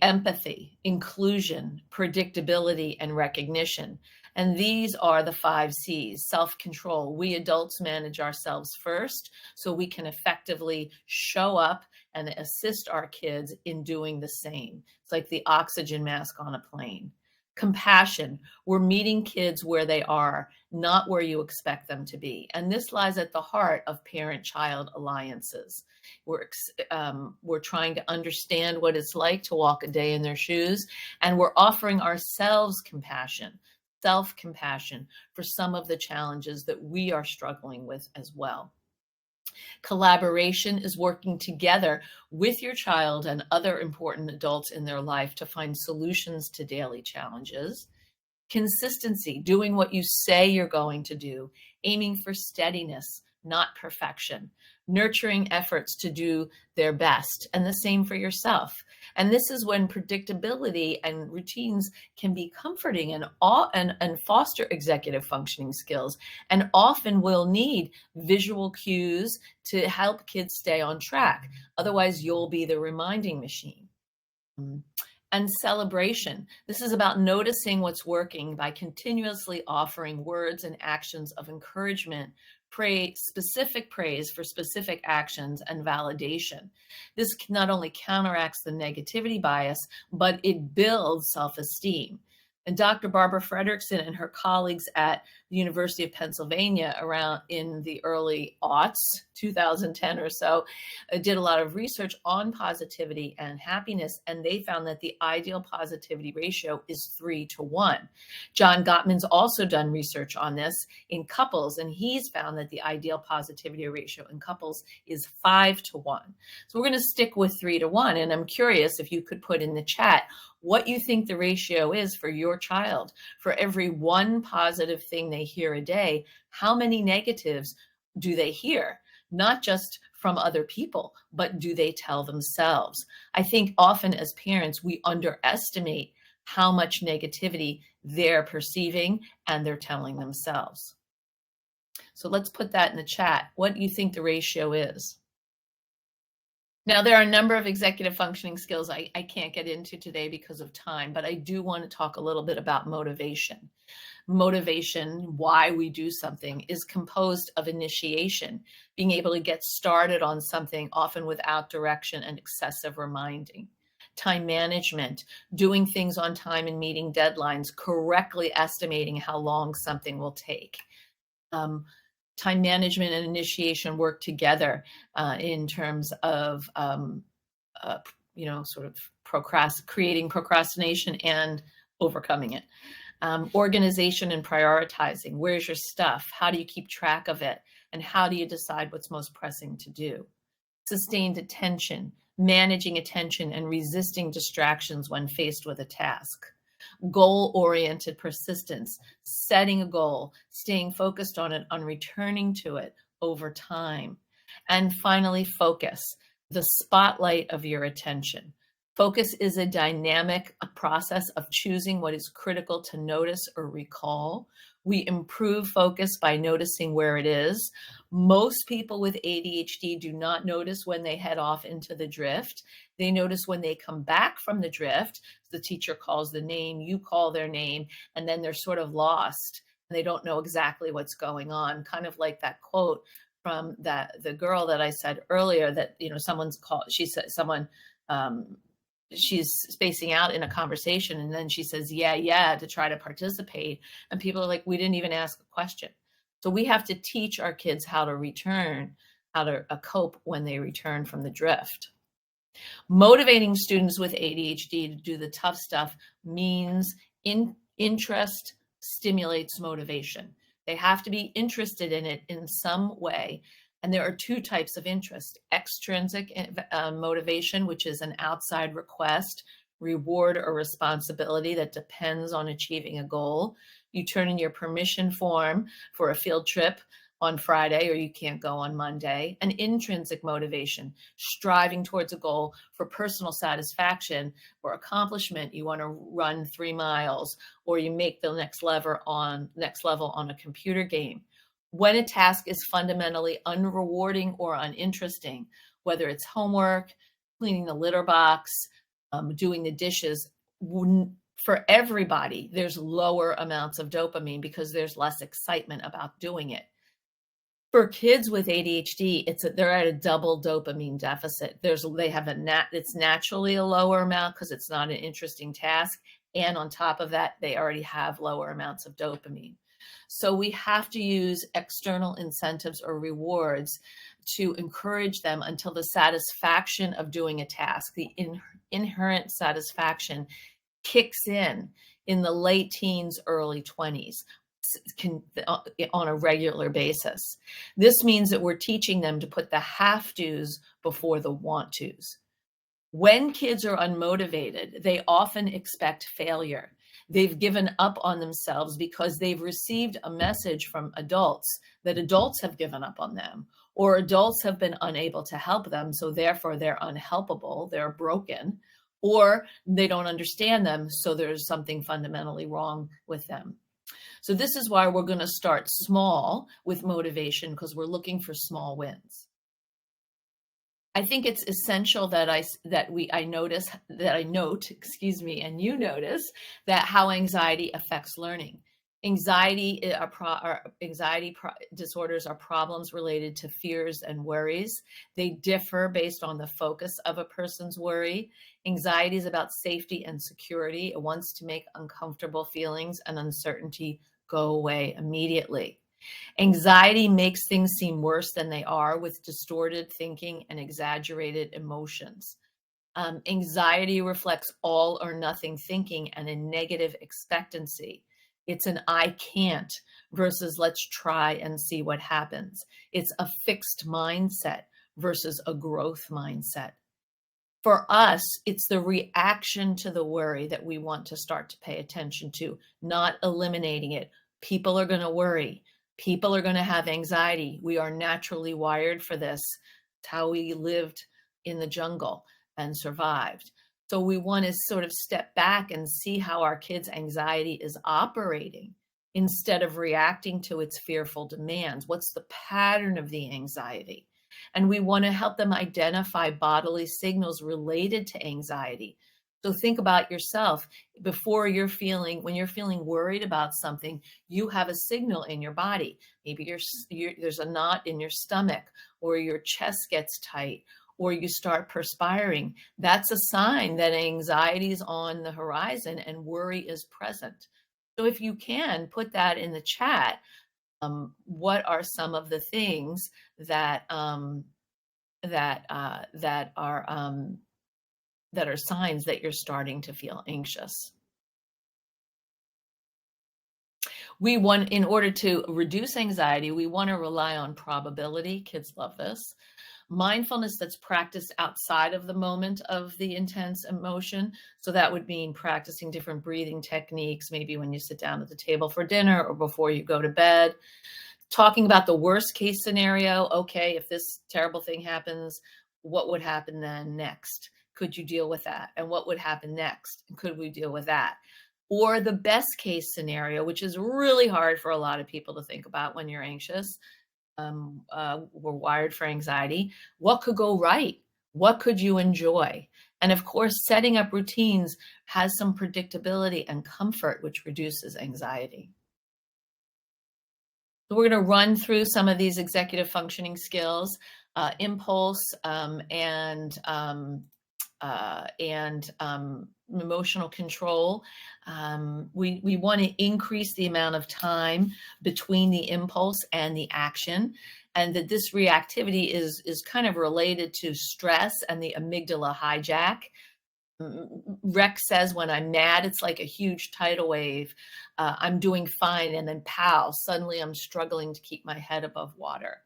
empathy, inclusion, predictability, and recognition. And these are the 5 C's. Self-control. We adults manage ourselves first so we can effectively show up and assist our kids in doing the same. It's like the oxygen mask on a plane. Compassion. We're meeting kids where they are, not where you expect them to be. And this lies at the heart of parent-child alliances. We're trying to understand what it's like to walk a day in their shoes, and we're offering ourselves compassion, self-compassion for some of the challenges that we are struggling with as well. Collaboration is working together with your child and other important adults in their life to find solutions to daily challenges. Consistency, doing what you say you're going to do, aiming for steadiness, not perfection, nurturing efforts to do their best, and the same for yourself. And this is when predictability and routines can be comforting and foster executive functioning skills, and often will need visual cues to help kids stay on track. Otherwise, you'll be the reminding machine. And celebration. This is about noticing what's working by continuously offering words and actions of encouragement, specific praise for specific actions, and validation. This not only counteracts the negativity bias, but it builds self-esteem. And Dr. Barbara Fredrickson and her colleagues at the University of Pennsylvania around in the early aughts, 2010 or so, did a lot of research on positivity and happiness, and they found that the ideal positivity ratio is 3-to-1. John Gottman's also done research on this in couples, and he's found that the ideal positivity ratio in couples is 5-to-1. So we're going to stick with 3-to-1, and I'm curious if you could put in the chat what you think the ratio is for your child. For every one positive thing they hear a day, how many negatives do they hear? Not just from other people, but do they tell themselves? I think often as parents, we underestimate how much negativity they're perceiving and they're telling themselves. So let's put that in the chat. What do you think the ratio is? Now, there are a number of executive functioning skills I can't get into today because of time, but I do want to talk a little bit about motivation. Motivation, why we do something, is composed of initiation, being able to get started on something, often without direction and excessive reminding. time management, doing things on time and meeting deadlines, correctly estimating how long something will take. Time management and initiation work together in terms of, sort of creating procrastination and overcoming it. Organization and prioritizing. Where's your stuff? How do you keep track of it? And how do you decide what's most pressing to do? Sustained attention, managing attention and resisting distractions when faced with a task. Goal-oriented persistence, setting a goal, staying focused on it, on returning to it over time. And finally, focus, the spotlight of your attention. Focus is a dynamic process of choosing what is critical to notice or recall. We improve focus by noticing where it is. Most people with ADHD do not notice when they head off into the drift. They notice when they come back from the drift. The teacher calls the name, you call their name, and then they're sort of lost. And they don't know exactly what's going on. Kind of like that quote from the girl that I said earlier that, someone's called, she said, she's spacing out in a conversation and then she says, yeah, to try to participate. And people are like, we didn't even ask a question. So we have to teach our kids how to cope when they return from the drift. Motivating students with ADHD to do the tough stuff means interest stimulates motivation. They have to be interested in it in some way. And there are two types of interest: extrinsic motivation, which is an outside request, reward, or responsibility that depends on achieving a goal. You turn in your permission form for a field trip on Friday, or you can't go on Monday. An intrinsic motivation, striving towards a goal for personal satisfaction or accomplishment. You want to run 3 miles, or you make the next level on a computer game. When a task is fundamentally unrewarding or uninteresting, whether it's homework, cleaning the litter box, doing the dishes, for everybody, there's lower amounts of dopamine because there's less excitement about doing it. For kids with ADHD, they're at a double dopamine deficit. It's naturally a lower amount because it's not an interesting task. And on top of that, they already have lower amounts of dopamine. So we have to use external incentives or rewards to encourage them until the satisfaction of doing a task, the inherent satisfaction, kicks in the late teens, early 20s on a regular basis. This means that we're teaching them to put the have-tos before the want-tos. When kids are unmotivated, they often expect failure. They've given up on themselves because they've received a message from adults that adults have given up on them, or adults have been unable to help them, so therefore they're unhelpable, they're broken, or they don't understand them, so there's something fundamentally wrong with them. So this is why we're going to start small with motivation, because we're looking for small wins. I think it's essential that I note, and you notice that how anxiety affects learning. Anxiety disorders are problems related to fears and worries. They differ based on the focus of a person's worry. Anxiety is about safety and security. It wants to make uncomfortable feelings and uncertainty go away immediately. Anxiety makes things seem worse than they are, with distorted thinking and exaggerated emotions. Anxiety reflects all or nothing thinking and a negative expectancy. It's an I can't versus let's try and see what happens. It's a fixed mindset versus a growth mindset. For us, it's the reaction to the worry that we want to start to pay attention to, not eliminating it. People are going to worry. People are going to have anxiety. We are naturally wired for this. It's how we lived in the jungle and survived. So we want to sort of step back and see how our kids' anxiety is operating instead of reacting to its fearful demands. What's the pattern of the anxiety? And we want to help them identify bodily signals related to anxiety. So think about yourself. When you're feeling worried about something, you have a signal in your body. Maybe there's a knot in your stomach, or your chest gets tight, or you start perspiring, that's a sign that anxiety is on the horizon and worry is present. So if you can put that in the chat, what are some of the things that that are signs that you're starting to feel anxious? In order to reduce anxiety, we want to rely on probability. Kids love this. Mindfulness that's practiced outside of the moment of the intense emotion. So that would mean practicing different breathing techniques, maybe when you sit down at the table for dinner or before you go to bed. Talking about the worst case scenario. Okay, if this terrible thing happens, what would happen then next? Could you deal with that? And what would happen next? Could we deal with that? Or the best case scenario, which is really hard for a lot of people to think about when you're anxious. We're wired for anxiety. What could go right? What could you enjoy? And of course, setting up routines has some predictability and comfort, which reduces anxiety. So we're going to run through some of these executive functioning skills, impulse and emotional control. We want to increase the amount of time between the impulse and the action, and that this reactivity is kind of related to stress and the amygdala hijack. Rex says, when I'm mad, it's like a huge tidal wave. I'm doing fine, and then pow, suddenly I'm struggling to keep my head above water.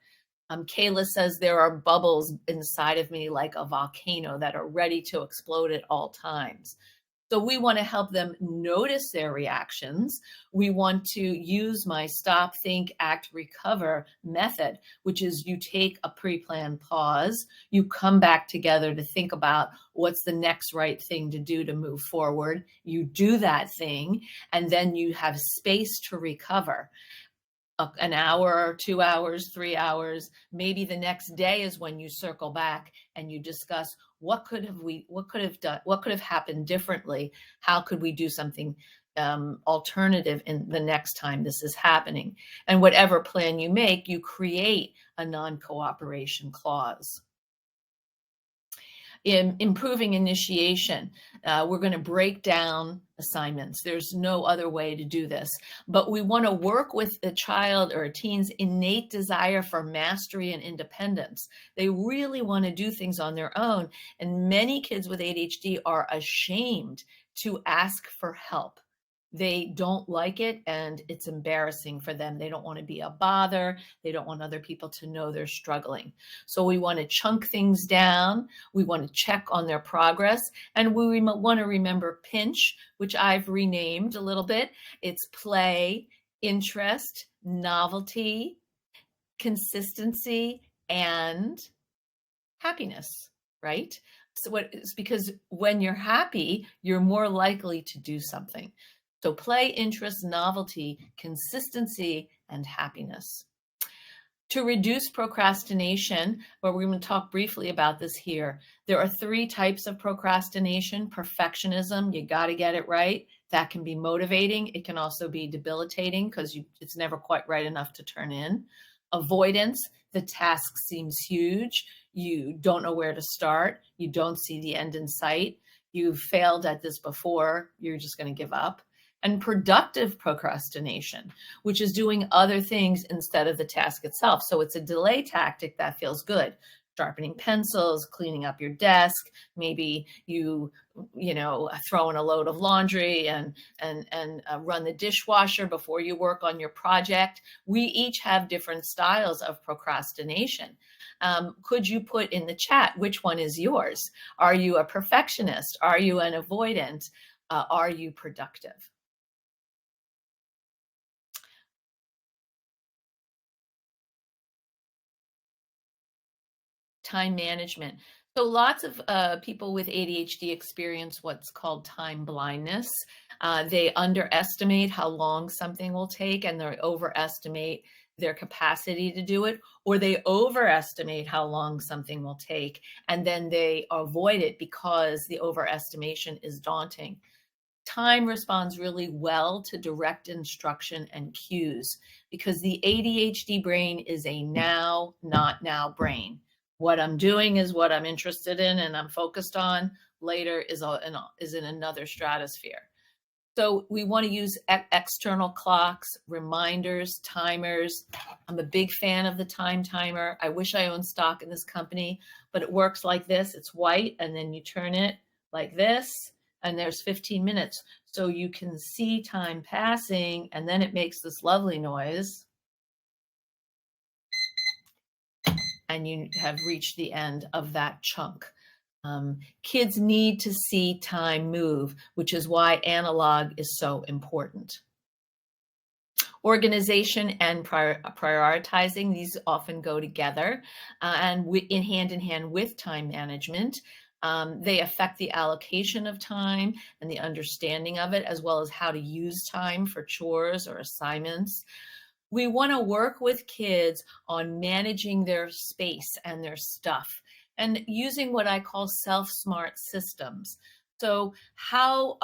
Kayla says, there are bubbles inside of me like a volcano that are ready to explode at all times. So we want to help them notice their reactions. We want to use my stop, think, act, recover method, which is you take a pre-planned pause, you come back together to think about what's the next right thing to do to move forward. You do that thing, and then you have space to recover. An hour, 2 hours, 3 hours, maybe the next day is when you circle back and you discuss what could have happened differently? How could we do something alternative in the next time this is happening? And whatever plan you make, you create a non-cooperation clause. In improving initiation, we're going to break down assignments. There's no other way to do this, but we want to work with a child or a teen's innate desire for mastery and independence. They really want to do things on their own, and many kids with ADHD are ashamed to ask for help. They don't like it, and it's embarrassing for them. They don't want to be a bother. They don't want other people to know they're struggling. So we want to chunk things down. We want to check on their progress. And we want to remember PINCH, which I've renamed a little bit. It's play, interest, novelty, consistency, and happiness, right? So it's because when you're happy, you're more likely to do something. So play, interest, novelty, consistency, and happiness. To reduce procrastination, but we're going to talk briefly about this here. There are 3 types of procrastination. Perfectionism, you got to get it right. That can be motivating. It can also be debilitating because it's never quite right enough to turn in. Avoidance, the task seems huge. You don't know where to start. You don't see the end in sight. You've failed at this before. You're just going to give up. And productive procrastination, which is doing other things instead of the task itself. So it's a delay tactic that feels good. Sharpening pencils, cleaning up your desk, maybe you throw in a load of laundry and run the dishwasher before you work on your project. We each have different styles of procrastination. Could you put in the chat which one is yours? Are you a perfectionist? Are you an avoidant? Are you productive? Time management. So lots of people with ADHD experience what's called time blindness. They underestimate how long something will take, and they overestimate their capacity to do it, or they overestimate how long something will take, and then they avoid it because the overestimation is daunting. Time responds really well to direct instruction and cues because the ADHD brain is a now, not now brain. What I'm doing is what I'm interested in and I'm focused on. Later is in another stratosphere. So we want to use external clocks, reminders, timers. I'm a big fan of the time timer. I wish I owned stock in this company, but it works like this. It's white, and then you turn it like this, and there's 15 minutes. So you can see time passing, and then it makes this lovely noise. And you have reached the end of that chunk. Kids need to see time move, which is why analog is so important. Organization and prioritizing, these often go together and in hand with time management. They affect the allocation of time and the understanding of it, as well as how to use time for chores or assignments. We want to work with kids on managing their space and their stuff and using what I call self-smart systems. So how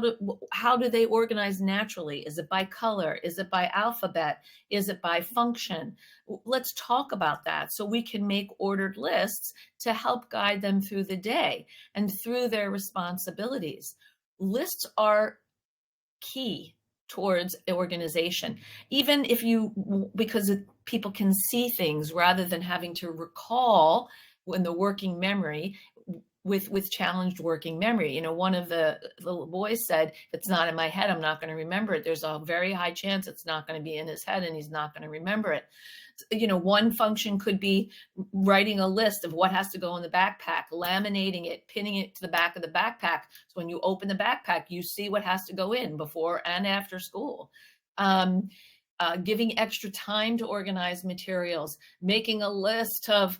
do they organize naturally? Is it by color? Is it by alphabet? Is it by function? Let's talk about that so we can make ordered lists to help guide them through the day and through their responsibilities. Lists are key towards organization, even if because people can see things rather than having to recall when the working memory with challenged working memory. You know, one of the little boys said, if it's not in my head, I'm not going to remember it. There's a very high chance it's not going to be in his head and he's not going to remember it. You know, one function could be writing a list of what has to go in the backpack, laminating it, pinning it to the back of the backpack. So when you open the backpack, you see what has to go in before and after school. Giving extra time to organize materials, making a list of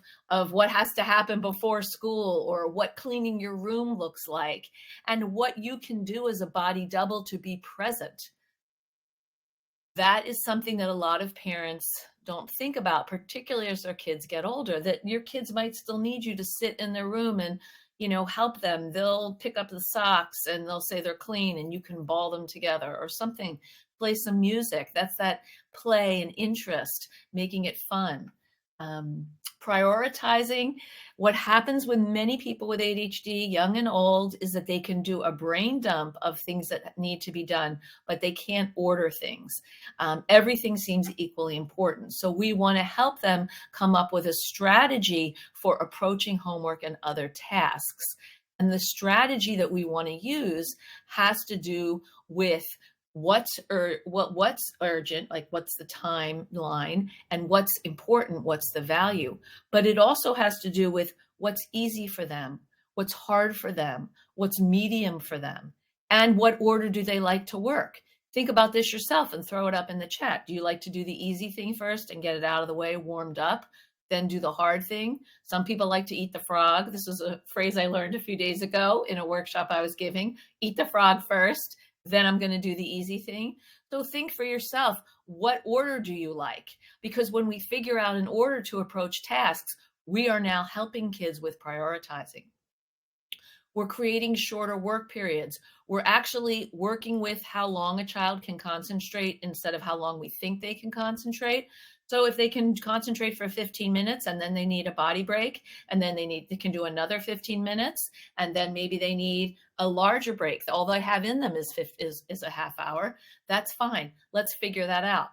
what has to happen before school or what cleaning your room looks like and what you can do as a body double to be present. That is something that a lot of parents don't think about, particularly as their kids get older, that your kids might still need you to sit in their room and, you know, help them. They'll pick up the socks and they'll say they're clean and you can ball them together or something. Play some music. That's that play and interest, making it fun. Prioritizing. What happens with many people with ADHD, young and old, is that they can do a brain dump of things that need to be done, but they can't order things. Everything seems equally important. So we want to help them come up with a strategy for approaching homework and other tasks. And the strategy that we want to use has to do with what's urgent, like what's the timeline, and what's important, what's the value. But it also has to do with what's easy for them, what's hard for them, what's medium for them, and what order do they like to work. Think about this yourself and throw it up in the chat. Do you like to do the easy thing first and get it out of the way, warmed up, then do the hard thing? Some people like to eat the frog. This was a phrase I learned a few days ago in a workshop I was giving. Eat the frog first, then I'm going to do the easy thing. So think for yourself, what order do you like? Because when we figure out an order to approach tasks, we are now helping kids with prioritizing. We're creating shorter work periods. We're actually working with how long a child can concentrate instead of how long we think they can concentrate. So if they can concentrate for 15 minutes and then they need a body break, and then they can do another 15 minutes, and then maybe they need a larger break. All they have in them is a half hour. That's fine. Let's figure that out.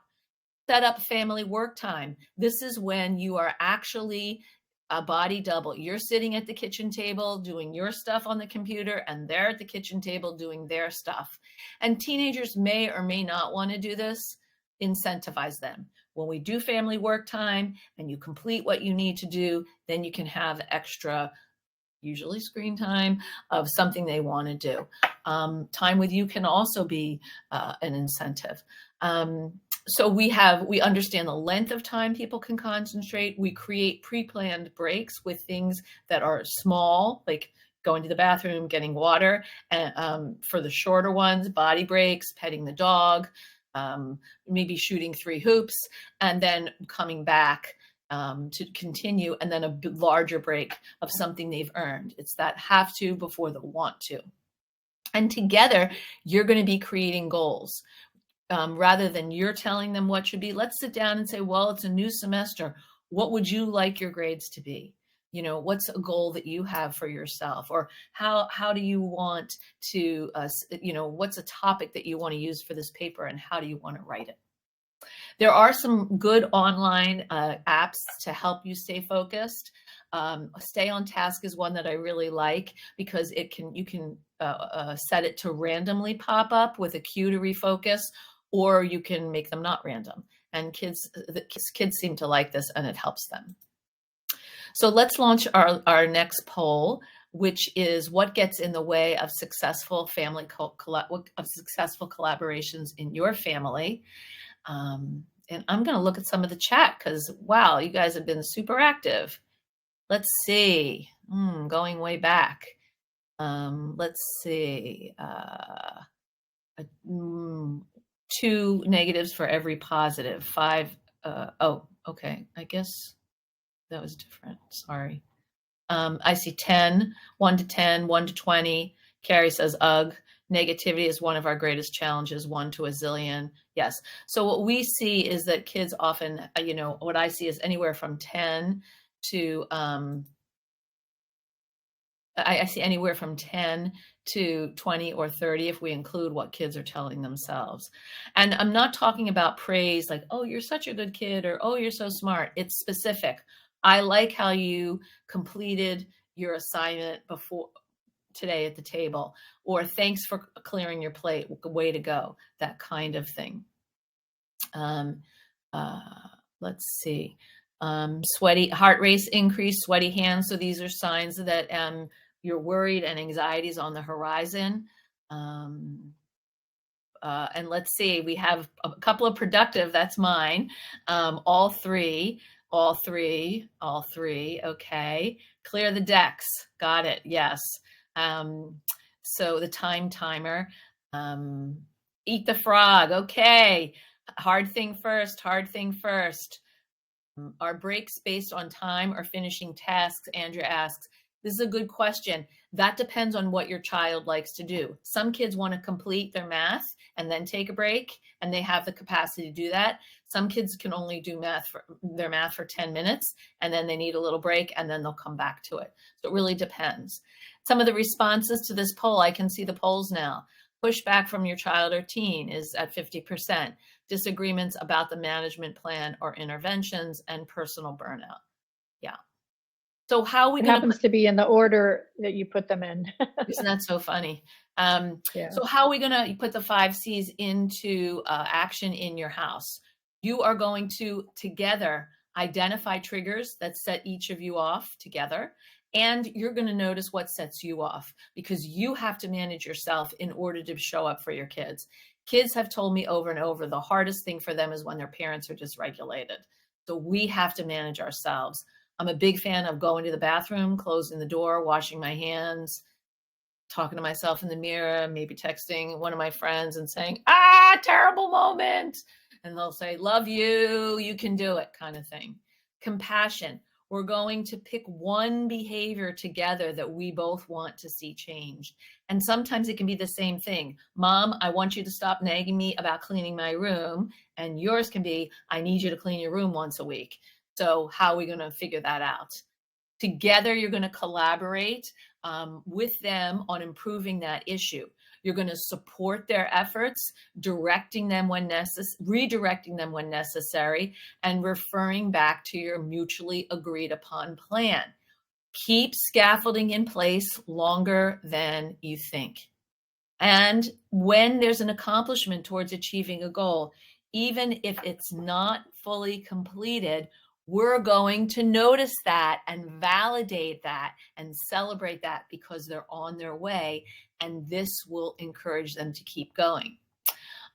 Set up family work time. This is when you are actually a body double. You're sitting at the kitchen table doing your stuff on the computer, and they're at the kitchen table doing their stuff. And teenagers may or may not want to do this. Incentivize them. When we do family work time and you complete what you need to do, then you can have extra, usually screen time, of something they want to do. Time with you can also be an incentive. So we understand the length of time people can concentrate. We create pre-planned breaks with things that are small, like going to the bathroom, getting water, and for the shorter ones, body breaks, petting the dog, maybe shooting 3 hoops, and then coming back to continue, and then a larger break of something they've earned. It's that have to before the want to. And together, you're going to be creating goals. Rather than you're telling them what should be, let's sit down and say, well, it's a new semester. What would you like your grades to be? You know, what's a goal that you have for yourself? Or how do you want to, you know, what's a topic that you want to use for this paper and how do you want to write it? There are some good online apps to help you stay focused. Stay on Task is one that I really like because you can set it to randomly pop up with a cue to refocus, or you can make them not random. And kids seem to like this, and it helps them. So let's launch our next poll, which is what gets in the way of successful successful collaborations in your family. And I'm going to look at some of the chat because, wow, you guys have been super active. Let's see. Going way back. Let's see. 2 negatives for every positive. 5. Oh, okay. I guess that was different. Sorry. I see 10, 1 to 10, 1 to 20. Carrie says, ugh. Negativity is one of our greatest challenges, 1 to a zillion. Yes. So what we see is that kids often, you know, what I see is anywhere from 10 to, I see anywhere from 10 to 20 or 30 if we include what kids are telling themselves. And I'm not talking about praise like, oh, you're such a good kid, or, oh, you're so smart. It's specific. I like how you completed your assignment before today at the table, or thanks for clearing your plate, way to go, that kind of thing. Let's see. Sweaty heart rate increase, sweaty hands. So these are signs that you're worried and anxiety is on the horizon. And let's see, we have a couple of productive, that's mine. All three. Okay. Clear the decks. Got it. Yes. So the timer, eat the frog. Okay. Hard thing first. Are breaks based on time or finishing tasks? Andrea asks. This is a good question. That depends on what your child likes to do. Some kids want to complete their math and then take a break, and they have the capacity to do that. Some kids can only do their math for 10 minutes, and then they need a little break, and then they'll come back to it. So it really depends. Some of the responses to this poll, I can see the polls now. Pushback from your child or teen is at 50%. Disagreements about the management plan or interventions, and personal burnout. Yeah. So how are we It going happens to be in the order that you put them in. Isn't that so funny? Yeah. So how are we going to put the 5 C's into action in your house? You are going to together identify triggers that set each of you off together. And you're going to notice what sets you off, because you have to manage yourself in order to show up for your kids. Kids have told me over and over, the hardest thing for them is when their parents are dysregulated. So we have to manage ourselves. I'm a big fan of going to the bathroom, closing the door, washing my hands, talking to myself in the mirror, maybe texting one of my friends and saying, terrible moment. And they'll say, love you, you can do it, kind of thing. Compassion. We're going to pick one behavior together that we both want to see changed. And sometimes it can be the same thing. Mom, I want you to stop nagging me about cleaning my room. And yours can be, I need you to clean your room once a week. So how are we going to figure that out? Together, you're going to collaborate with them on improving that issue. You're going to support their efforts, redirecting them when necessary, and referring back to your mutually agreed upon plan. Keep scaffolding in place longer than you think. And when there's an accomplishment towards achieving a goal, even if it's not fully completed, we're going to notice that and validate that and celebrate that, because they're on their way, and this will encourage them to keep going.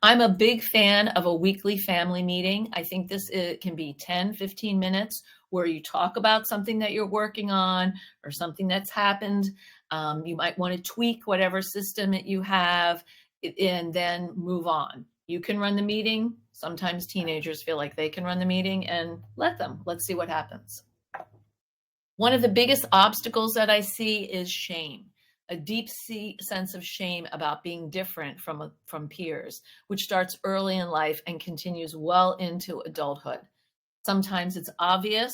I'm a big fan of a weekly family meeting. I think this can be 10, 15 minutes where you talk about something that you're working on or something that's happened. You might want to tweak whatever system that you have and then move on. You can run the meeting. Sometimes teenagers feel like they can run the meeting, and let's see what happens. One of the biggest obstacles that I see is shame, a deep sense of shame about being different from peers, which starts early in life and continues well into adulthood. Sometimes it's obvious,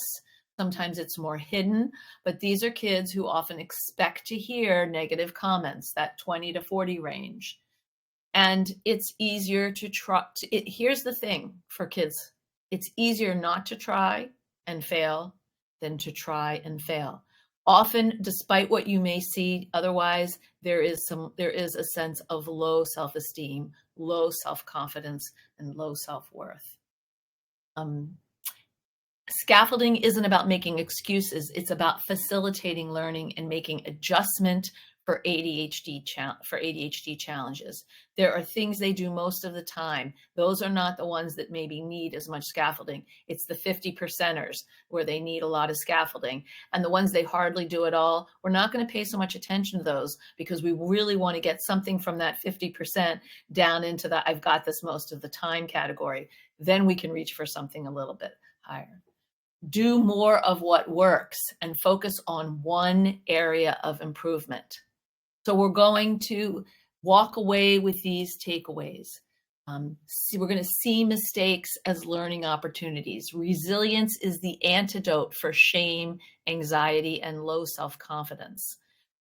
Sometimes it's more hidden, but these are kids who often expect to hear negative comments, that 20 to 40 range. And it's easier to try. Here's the thing for kids. It's easier not to try and fail than to try and fail. Often, despite what you may see otherwise, there is a sense of low self-esteem, low self-confidence, and low self-worth. Scaffolding isn't about making excuses. It's about facilitating learning and making adjustment for ADHD challenges. There are things they do most of the time. Those are not the ones that maybe need as much scaffolding. It's the 50%ers where they need a lot of scaffolding. And the ones they hardly do at all, we're not going to pay so much attention to those because we really want to get something from that 50% down into the I've got this most of the time category. Then we can reach for something a little bit higher. Do more of what works and focus on one area of improvement. So we're going to walk away with these takeaways. We're going to see mistakes as learning opportunities. Resilience is the antidote for shame, anxiety, and low self-confidence.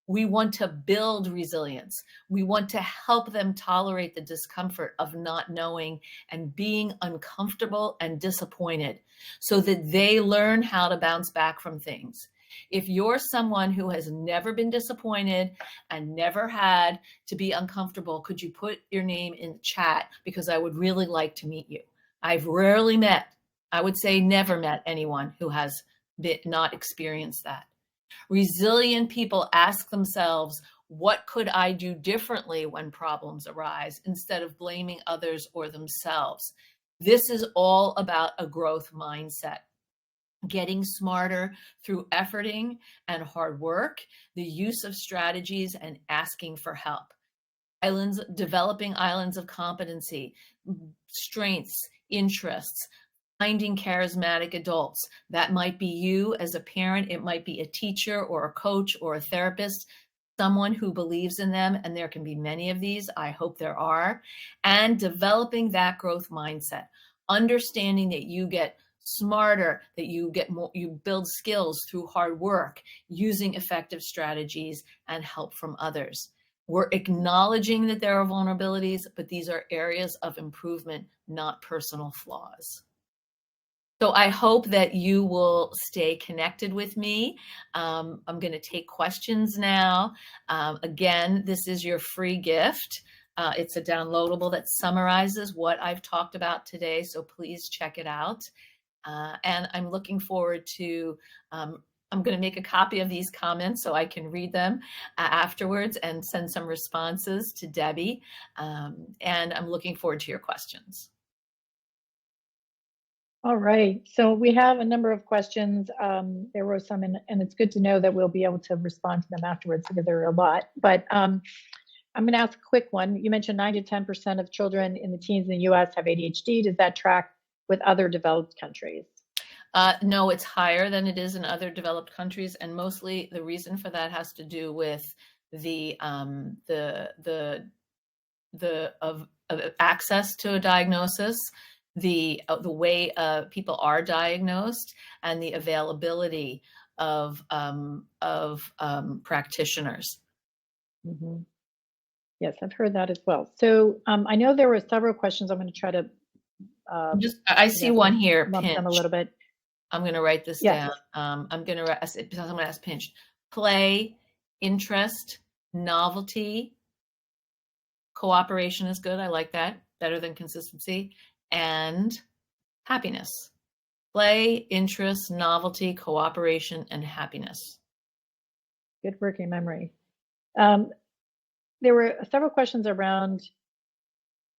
We want to build resilience. We want to help them tolerate the discomfort of not knowing and being uncomfortable and disappointed so that they learn how to bounce back from things. If you're someone who has never been disappointed and never had to be uncomfortable, could you put your name in the chat? Because I would really like to meet you. I've rarely met, I would say never met anyone who has not experienced that. Resilient people ask themselves, what could I do differently when problems arise, instead of blaming others or themselves? This is all about a growth mindset. Getting smarter through efforting and hard work, the use of strategies, and asking for help. Developing islands of competency, strengths, interests, finding charismatic adults. That might be you as a parent. It might be a teacher or a coach or a therapist, someone who believes in them. And there can be many of these. I hope there are. And developing that growth mindset, understanding that you get smarter, that you get more, you build skills through hard work, using effective strategies and help from others. We're acknowledging that there are vulnerabilities, but these are areas of improvement, not personal flaws. So I hope that you will stay connected with me. I'm going to take questions now. Again, this is your free gift. It's a downloadable that summarizes what I've talked about today, so please check it out. And I'm looking forward to, I'm going to make a copy of these comments so I can read them afterwards and send some responses to Debbie. And I'm looking forward to your questions. All right, so we have a number of questions. There were some, and it's good to know that we'll be able to respond to them afterwards because there are a lot. But I'm going to ask a quick one. You mentioned 9 to 10% of children in the teens in the U.S. have ADHD. Does that track with other developed countries? No, it's higher than it is in other developed countries, and mostly the reason for that has to do with the access to a diagnosis, the way people are diagnosed, and the availability of practitioners. Mm-hmm. Yes, I've heard that as well. So I know there were several questions. I'm going to try to I see one here. Lump them a little bit. I'm going to write this down. I'm going to ask Pinch. Play, interest, novelty, cooperation is good. I like that. Better than consistency. And happiness. Play, interest, novelty, cooperation, and happiness. Good working memory. There were several questions around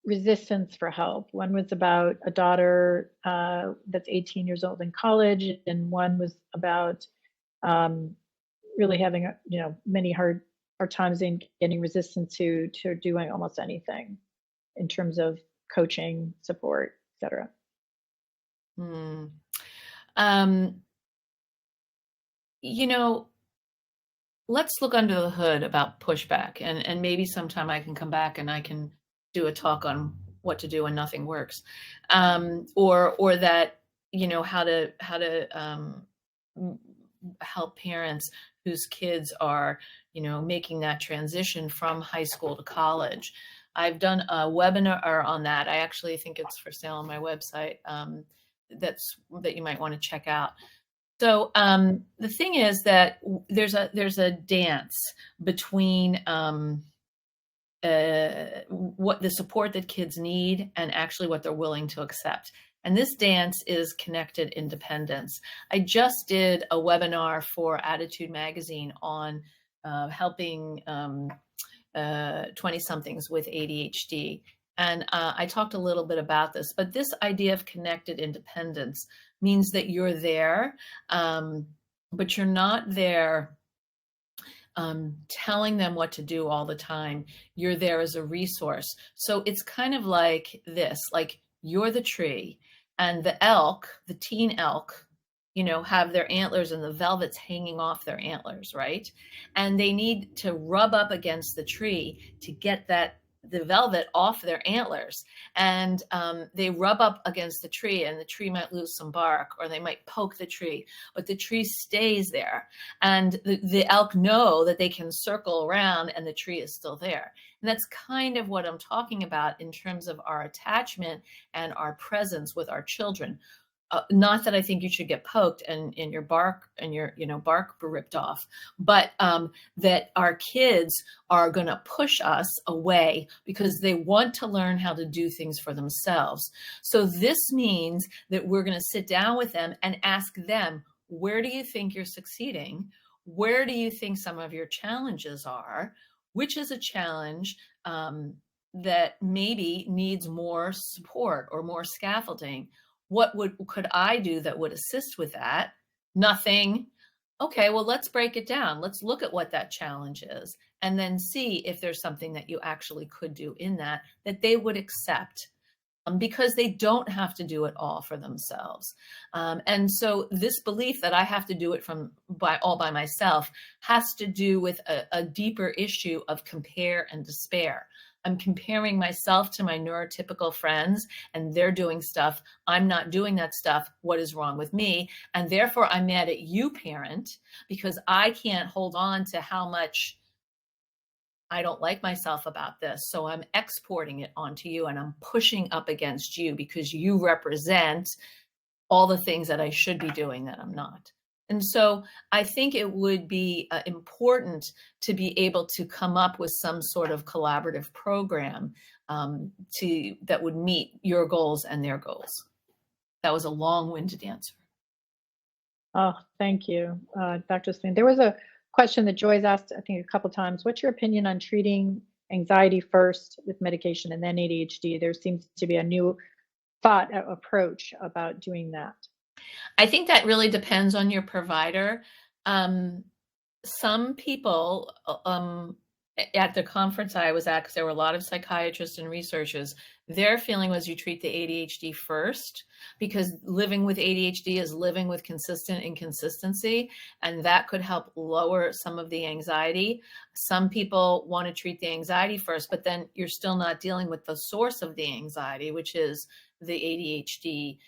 resistance for help. One was about a daughter that's 18 years old in college, and one was about really having many hard times in getting resistance to doing almost anything in terms of coaching, support, etc. Let's look under the hood about pushback, and maybe sometime I can come back and I can do a talk on what to do when nothing works, or that how to help parents whose kids are, making that transition from high school to college. I've done a webinar on that. I actually think it's for sale on my website. That you might want to check out. So the thing is that there's a dance between what the support that kids need and actually what they're willing to accept. And this dance is connected independence. I just did a webinar for Attitude Magazine on helping 20-somethings with ADHD. And I talked a little bit about this, but this idea of connected independence means that you're there, but you're not there telling them what to do all the time. You're there as a resource. So it's kind of like this, like you're the tree and the elk, the teen elk, have their antlers and the velvet's hanging off their antlers, right? And they need to rub up against the tree to get the velvet off their antlers. And they rub up against the tree and the tree might lose some bark, or they might poke the tree, but the tree stays there. And the elk know that they can circle around and the tree is still there. And that's kind of what I'm talking about in terms of our attachment and our presence with our children. Not that I think you should get poked and your bark and your bark ripped off, but that our kids are going to push us away because they want to learn how to do things for themselves. So this means that we're going to sit down with them and ask them, where do you think you're succeeding? Where do you think some of your challenges are? Which is a challenge that maybe needs more support or more scaffolding? What could I do that would assist with that? Nothing. Okay, well, let's break it down. Let's look at what that challenge is and then see if there's something that you actually could do in that they would accept, because they don't have to do it all for themselves. And so this belief that I have to do it all by myself has to do with a deeper issue of compare and despair. I'm comparing myself to my neurotypical friends and they're doing stuff. I'm not doing that stuff. What is wrong with me? And therefore I'm mad at you, parent, because I can't hold on to how much I don't like myself about this. So I'm exporting it onto you and I'm pushing up against you because you represent all the things that I should be doing that I'm not. And so I think it would be important to be able to come up with some sort of collaborative program that would meet your goals and their goals. That was a long-winded answer. Oh, thank you, Dr. Saline. There was a question that Joy's asked, I think, a couple times. What's your opinion on treating anxiety first with medication and then ADHD? There seems to be a new thought approach about doing that. I think that really depends on your provider. Some people at the conference I was at, because there were a lot of psychiatrists and researchers, their feeling was you treat the ADHD first, because living with ADHD is living with consistent inconsistency, and that could help lower some of the anxiety. Some people want to treat the anxiety first, but then you're still not dealing with the source of the anxiety, which is the ADHD,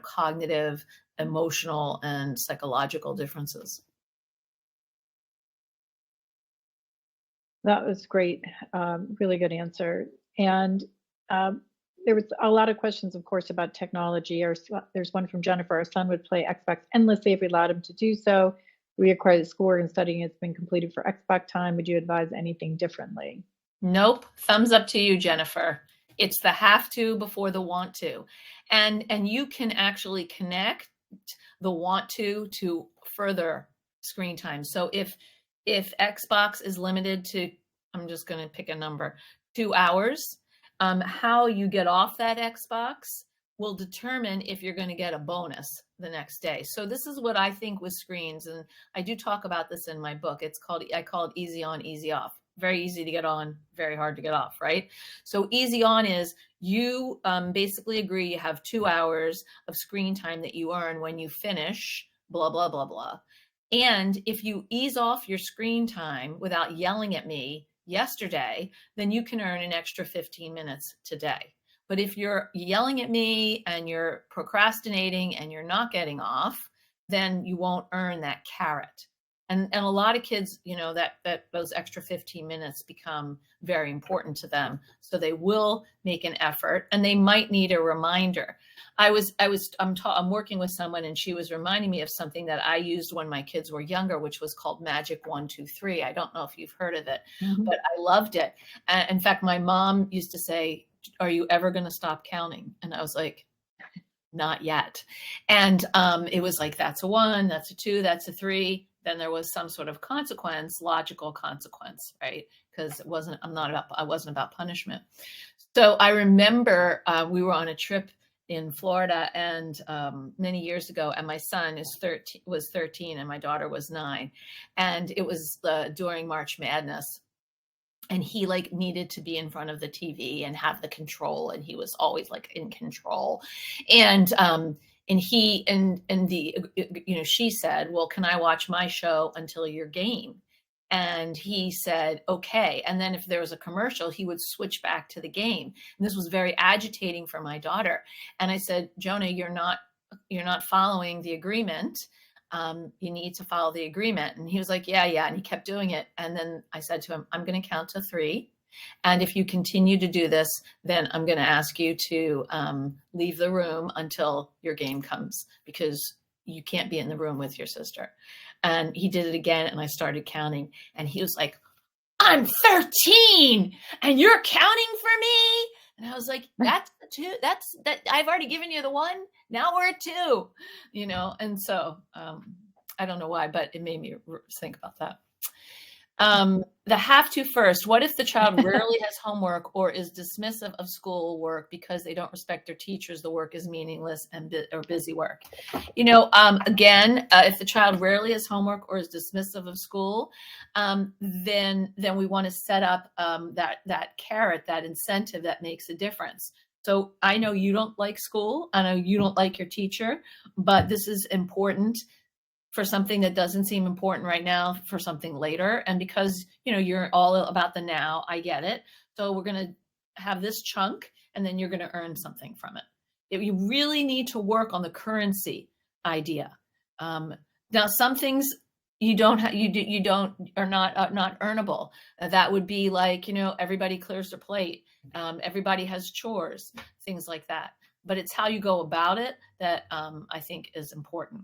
cognitive, emotional, and psychological differences. That was great. Really good answer. And there was a lot of questions, of course, about technology. There's one from Jennifer. Our son would play Xbox endlessly if we allowed him to do so. We require that schoolwork and studying has been completed for Xbox time. Would you advise anything differently? Nope. Thumbs up to you, Jennifer. It's the have to before the want to. And you can actually connect the want to further screen time. So if Xbox is limited to, I'm just going to pick a number, 2 hours, how you get off that Xbox will determine if you're going to get a bonus the next day. So this is what I think with screens, and I do talk about this in my book. I call it easy on, easy off. Very easy to get on, very hard to get off, right? So easy on is you basically agree you have 2 hours of screen time that you earn when you finish, blah, blah, blah, blah. And if you ease off your screen time without yelling at me yesterday, then you can earn an extra 15 minutes today. But if you're yelling at me and you're procrastinating and you're not getting off, then you won't earn that carrot. And a lot of kids, that those extra 15 minutes become very important to them. So they will make an effort, and they might need a reminder. I'm working with someone, and she was reminding me of something that I used when my kids were younger, which was called Magic 1, 2, 3. I don't know if you've heard of it, but I loved it. And in fact, my mom used to say, "Are you ever going to stop counting?" And I was like, "Not yet." And it was like, that's a 1, that's a 2, that's a 3. Then there was some sort of consequence, logical consequence, right? Because I wasn't about punishment. So I remember we were on a trip in Florida, and many years ago, and my son was 13 and my daughter was 9. And it was during March Madness. And he like needed to be in front of the TV and have the control. And he was always like in control. And she said, "Well, can I watch my show until your game?" And he said, "Okay." And then if there was a commercial, he would switch back to the game. And this was very agitating for my daughter. And I said, "Jonah, you're not following the agreement. You need to follow the agreement." And he was like, yeah. And he kept doing it. And then I said to him, "I'm going to count to 3. And if you continue to do this, then I'm going to ask you to leave the room until your game comes, because you can't be in the room with your sister." And he did it again. And I started counting. And he was like, "I'm 13 and you're counting for me?" And I was like, "That's the 2. That I've already given you the 1. Now we're at 2, And so I don't know why, but it made me think about that. The have to first. What if the child rarely has homework or is dismissive of school work because they don't respect their teachers? The work is meaningless or busy work. Again, if the child rarely has homework or is dismissive of school, then we want to set up that carrot, that incentive that makes a difference. So I know you don't like school. I know you don't like your teacher, but this is important for something that doesn't seem important right now, for something later. And because, you're all about the now, I get it. So we're going to have this chunk, and then you're going to earn something from it. You really need to work on the currency idea. Now, some things are not earnable. That would be like, everybody clears their plate. Everybody has chores, things like that. But it's how you go about it that I think is important.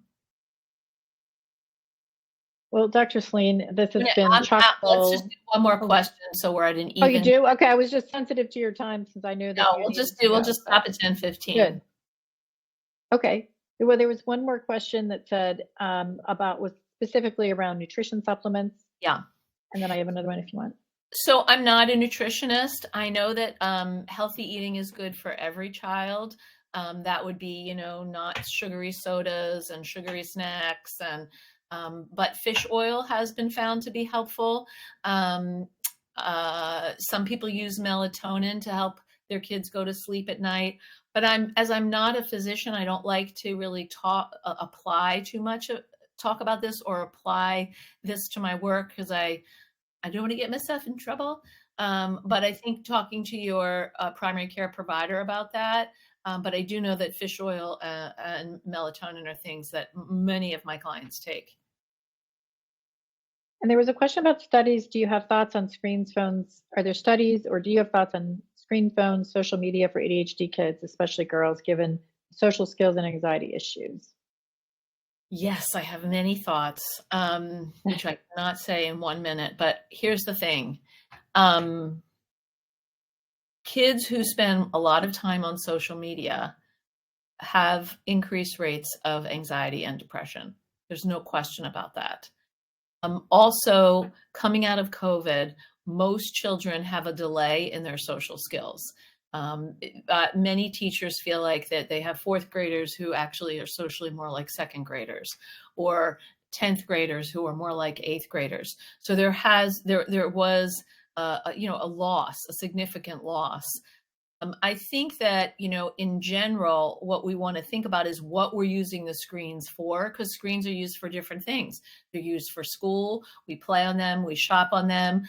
Well, Dr. Saline, this has been chock Let's just do one more question, so we're at an even. Oh, you do? Okay, I was just sensitive to your time since I knew that. No, we'll just stop at 10:15. Good. Okay. Well, there was one more question that said was specifically around nutrition supplements. Yeah. And then I have another one if you want. So I'm not a nutritionist. I know that healthy eating is good for every child. That would be, not sugary sodas and sugary snacks, but fish oil has been found to be helpful. Some people use melatonin to help their kids go to sleep at night. But I'm not a physician, I don't like to really apply too much, talk about this or apply this to my work, because I don't want to get myself in trouble. But I think talking to your primary care provider about that. But I do know that fish oil and melatonin are things that many of my clients take. And there was a question about studies. Do you have thoughts on screens, phones? Are there studies, or do you have thoughts on screen, phones, social media for ADHD kids, especially girls, given social skills and anxiety issues? Yes, I have many thoughts, which I cannot say in 1 minute. But here's the thing. Kids who spend a lot of time on social media have increased rates of anxiety and depression. There's no question about that. Also, coming out of COVID, most children have a delay in their social skills. Many teachers feel like that they have 4th graders who actually are socially more like 2nd graders, or 10th graders who are more like 8th graders. So there was a loss, a significant loss I think that, in general, what we want to think about is what we're using the screens for, because screens are used for different things. They're used for school. We play on them. We shop on them.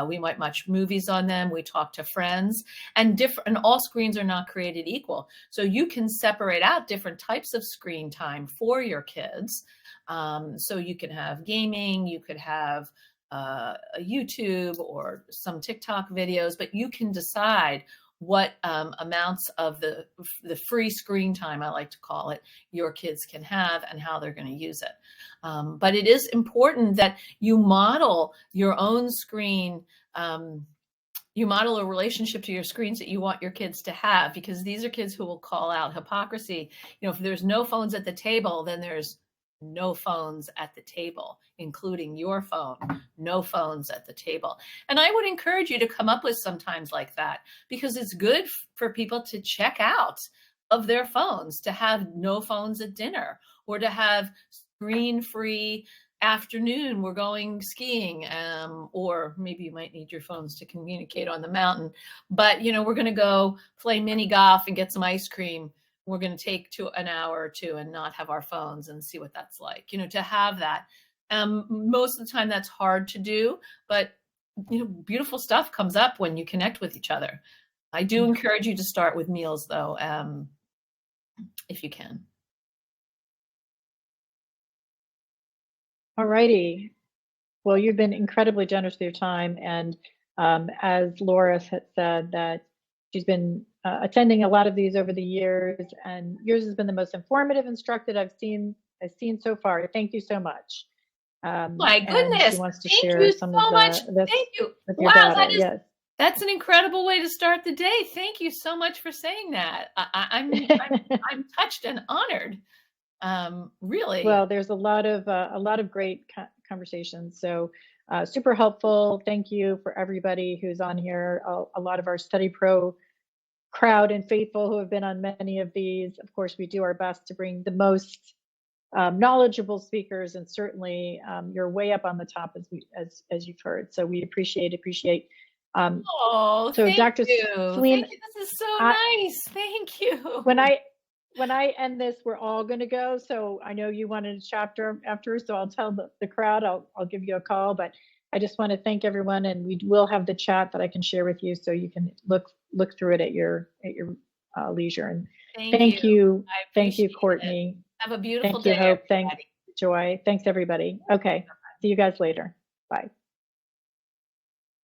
We might watch movies on them. We talk to friends, and all screens are not created equal. So you can separate out different types of screen time for your kids. So you can have gaming, you could have a YouTube or some TikTok videos, but you can decide what amounts of the free screen time, I like to call it, your kids can have and how they're going to use it. But it is important that you model your own screen. You model a relationship to your screens that you want your kids to have, because these are kids who will call out hypocrisy. If there's no phones at the table, then there's no phones at the table, including your phone, no phones at the table. And I would encourage you to come up with some times like that, because it's good for people to check out of their phones, to have no phones at dinner, or to have screen-free afternoon, we're going skiing, or maybe you might need your phones to communicate on the mountain, but we're going to go play mini golf and get some ice cream. We're going to take an hour or two and not have our phones and see what that's like, to have that. Most of the time that's hard to do, but beautiful stuff comes up when you connect with each other. I do encourage you to start with meals though, if you can. All righty. Well, you've been incredibly generous with your time. And as Laura had said, that she's been attending a lot of these over the years, and yours has been the most informative, instructive I've seen so far. Thank you so much. My goodness. She wants to Thank share you some so of much. this Thank you. with your Wow, daughter. Yes. That's an incredible way to start the day. Thank you so much for saying that. I'm touched and honored. Really. Well, there's a lot of great conversations. So super helpful. Thank you for everybody who's on here. A lot of our Study Pro crowd and faithful who have been on many of these. Of course, we do our best to bring the most knowledgeable speakers, and certainly you're way up on the top as you've heard. So we appreciate. Oh, so thank Dr. you. Saline, Thank you. This is so nice. Thank you. When I end this, we're all going to go. So I know you wanted a chapter after, so I'll tell the crowd. I'll give you a call, but I just want to thank everyone, and we will have the chat that I can share with you, so you can look through it at your leisure. And thank you, Courtney. Have a beautiful day. Thank you, Hope. Thanks, Joy. Thanks, everybody. Okay, see you guys later. Bye.